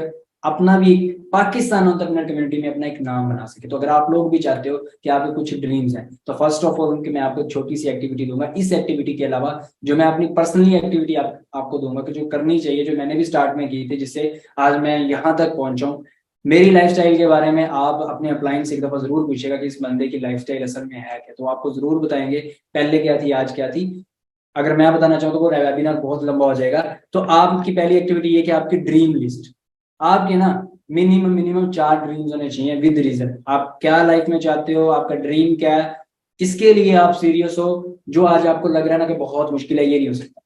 अपना भी पाकिस्तान एंटरप्रेन्योर कम्युनिटी में अपना एक नाम बना सके। तो अगर आप लोग भी चाहते हो कि आपके कुछ ड्रीम्स हैं, तो फर्स्ट ऑफ ऑल उनके मैं आपको छोटी सी एक्टिविटी दूंगा। इस एक्टिविटी के अलावा जो मैं अपनी पर्सनली एक्टिविटी आपको दूंगा कि जो करनी चाहिए, जो मैंने भी स्टार्ट में की थी, जिससे आज मैं यहाँ तक पहुंचा हूँ। मेरी लाइफस्टाइल के बारे में आप अपने अपलाइन से एक दफा जरूर पूछेगा कि इस बंदे की लाइफस्टाइल असल में है क्या, तो आपको जरूर बताएंगे पहले क्या थी आज क्या थी। अगर मैं बताना चाहूँ तो वो वेबिनार बहुत लंबा हो जाएगा। तो आपकी पहली एक्टिविटी ये कि आपकी ड्रीम लिस्ट, आपके ना मिनिमम मिनिमम 4 ड्रीम्स होने चाहिए विद रीजन। आप क्या लाइफ में चाहते हो, आपका ड्रीम क्या है, किसके लिए आप सीरियस हो। जो आज आपको लग रहा है ना कि बहुत मुश्किल है, ये नहीं हो सकता,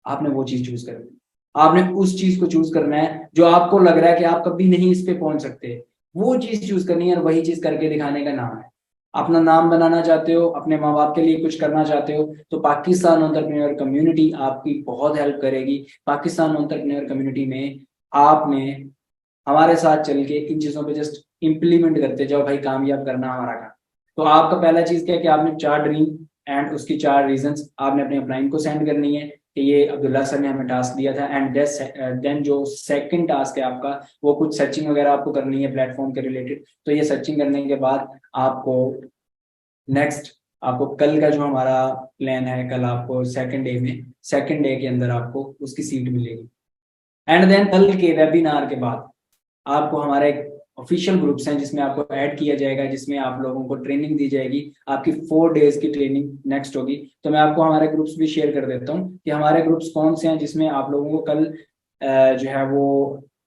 आपने वो चीज चूज करनी है। आपने उस चीज को चूज करना है जो आपको लग रहा है कि आप कभी नहीं इस पे पहुंच सकते, वो चीज चूज करनी है और वही चीज करके दिखाने का नाम है। अपना नाम बनाना चाहते हो, अपने माँ बाप के लिए कुछ करना चाहते हो, तो पाकिस्तान एंटरप्रेन्योर कम्युनिटी आपकी बहुत हेल्प करेगी। पाकिस्तान एंटरप्रेन्योर कम्युनिटी में आपने हमारे साथ चल के इन चीजों पे जस्ट इम्प्लीमेंट करते जाओ भाई, कामयाब करना हमारा काम। तो आपका पहला चीज क्या है कि आपने 4 ड्रीम एंड उसकी 4 रीजंस आपने अपने अपलाइन को सेंड करनी है कि ये अब्दुल्ला सर ने हमें टास्क दिया था। एंड देन जो सेकंड टास्क है आपका, वो कुछ सर्चिंग वगैरह आपको करनी है प्लेटफॉर्म के रिलेटेड। तो ये सर्चिंग करने के बाद आपको नेक्स्ट, आपको कल का जो हमारा प्लान है, कल आपको सेकंड डे के अंदर आपको उसकी सीट मिलेगी। एंड देन कल के वेबिनार के बाद आपको हमारे ऑफिशियल ग्रुप्स हैं जिसमें आपको ऐड किया जाएगा, जिसमें आप लोगों को ट्रेनिंग दी जाएगी। आपकी 4 डेज की ट्रेनिंग नेक्स्ट होगी। तो मैं आपको हमारे ग्रुप्स भी शेयर कर देता हूँ कि हमारे ग्रुप्स कौन से हैं जिसमें आप लोगों को कल जो है वो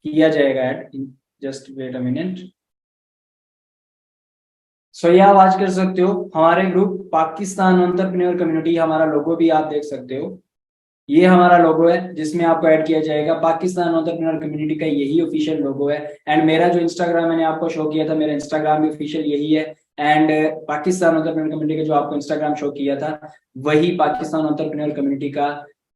किया जाएगा add. Just wait a minute. So ये आप आज कर सकते हो हमारे ग्रुप पाकिस्तान एंटरप्रेन्योर कम्युनिटी, हमारा लोगो भी आप देख सकते हो, ये हमारा लोगो है जिसमें आपको ऐड किया जाएगा। पाकिस्तान एंटरप्रेन्योर कम्युनिटी का यही ऑफिशियल लोगो है। एंड मेरा जो इंस्टाग्राम मैंने आपको शो किया था, मेरा इंस्टाग्राम भी ऑफिशियल यही है। एंड पाकिस्तान एंटरप्रेन्योर कम्युनिटी का जो आपको इंस्टाग्राम शो किया था, वही पाकिस्तान एंटरप्रेन्योर कम्युनिटी का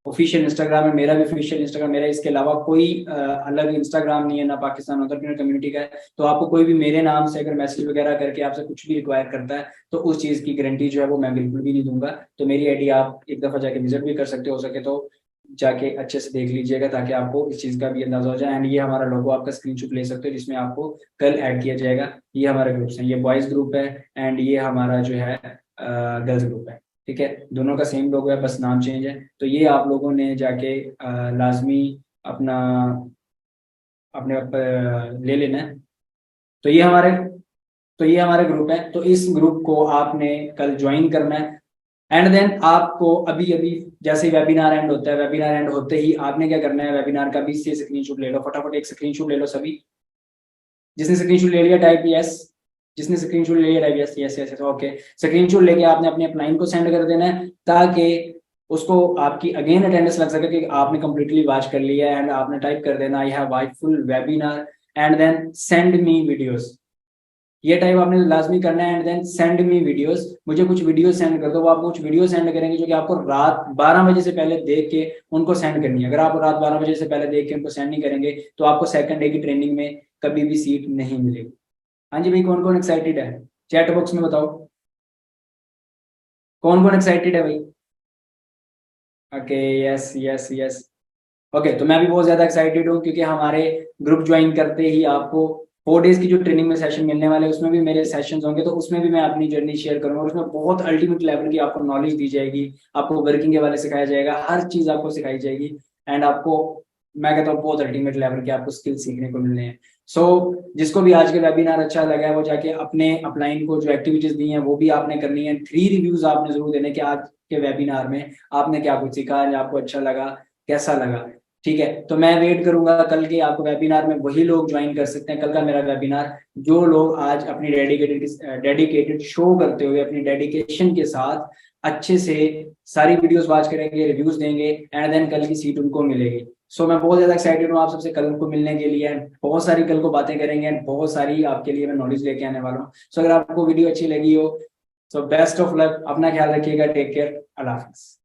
ऑफिशियल इंस्टाग्राम है। मेरा भी ऑफिशियल इंस्टाग्राम मेरा, इसके अलावा कोई अलग इंस्टाग्राम नहीं है ना पाकिस्तान एंटरप्रेन्योर कम्युनिटी का है। तो आपको कोई भी मेरे नाम से अगर मैसेज वगैरह करके आपसे कुछ भी रिक्वायर करता है, तो उस चीज की गारंटी जो है वो मैं बिल्कुल भी नहीं दूंगा। तो मेरी आईडी आप एक दफा जाके विजिट भी कर सकते हो सके तो जाके अच्छे से देख लीजिएगा, ताकि आपको इस चीज का भी अंदाजा हो जाए। एंड ये हमारा लोगो आपका स्क्रीनशॉट ले सकते हो जिसमें आपको कल ऐड किया जाएगा। ये हमारे ग्रुप्स हैं, ये बॉयज ग्रुप है एंड ये हमारा जो है गर्ल्स ग्रुप है। ठीक है, दोनों का सेम लोगो है, बस नाम चेंज है। तो ये आप लोगों ने जाके लाजमी अपना अपने ले लेना है। तो ये हमारे तो ये हमारे ग्रुप है, तो इस ग्रुप को आपने कल ज्वाइन करना है। एंड देन आपको अभी अभी जैसे ही वेबिनार एंड होता है, वेबिनार एंड होते ही आपने क्या करना है, वेबिनार का भी से स्क्रीनशॉट ले लो, फटाफट एक स्क्रीनशॉट ले लो सभी। जिसने स्क्रीनशॉट ले लिया टाइप यस, जिसने स्क्रीनशॉट ले लिया type yes yes yes okay. Screenshot लेके आपने अपने अपलाइन को सेंड कर देना है, ताकि उसको आपकी अगेन अटेंडेंस लग सके कि आपने कंप्लीटली वॉच कर लिया है। एंड आपने टाइप कर देना I have watch full webinar and then send me videos. ये टाइप आपने लाजमी करना है। And then send me videos, मुझे कुछ वीडियो सेंड कर दो। वो आप कुछ वीडियो सेंड करेंगे जो कि आपको रात 12 बजे से पहले देख के उनको सेंड करनी है। अगर आप रात 12 बजे से पहले देख के उनको सेंड नहीं करेंगे, तो आपको सेकंड डे की ट्रेनिंग में कभी भी सीट नहीं मिलेगी। हाँ जी भाई, कौन कौन एक्साइटेड है चैट बॉक्स में बताओ, कौन कौन एक्साइटेड है भाई? Okay, yes yes yes. Okay, तो मैं भी बहुत ज्यादा एक्साइटेड हूँ क्योंकि हमारे ग्रुप ज्वाइन करते ही आपको 4 डेज की जो ट्रेनिंग में सेशन मिलने वाले हैं उसमें भी मेरे सेशंस होंगे, तो उसमें भी मैं अपनी जर्नी शेयर करूंगा और उसमें बहुत अल्टीमेट लेवल की आपको नॉलेज दी जाएगी, आपको वर्किंग के बारे में सिखाया जाएगा, हर चीज आपको सिखाई जाएगी एंड आपको मैं कहता हूँ बहुत अल्टीमेट लेवल के आपको स्किल सीखने को मिलने हैं। सो जिसको भी आज के वेबिनार अच्छा लगा है वो जाके अपने अपलाइन को जो एक्टिविटीज दी हैं वो भी आपने करनी है। 3 रिव्यूज आपने जरूर देने कि आज के वेबिनार में आपने क्या कुछ सीखा, आपको अच्छा लगा, कैसा लगा। ठीक है, तो मैं वेट करूंगा कल के आपको वेबिनार में। वही लोग ज्वाइन कर सकते हैं कल का मेरा वेबिनार जो लोग आज अपनी डेडिकेटेड शो करते हुए अपनी डेडिकेशन के साथ अच्छे से सारी वीडियोस वॉच करेंगे, रिव्यूज देंगे एंड देन कल की सीट उनको मिलेगी। सो मैं बहुत ज्यादा एक्साइटेड हूँ आप सबसे कल को मिलने के लिए। बहुत सारी कल को बातें करेंगे एंड बहुत सारी आपके लिए मैं नॉलेज लेके आने वाला हूँ। सो अगर आपको वीडियो अच्छी लगी हो तो बेस्ट ऑफ लक, अपना ख्याल रखिएगा, टेक केयर, अल्लाह हाफिज़।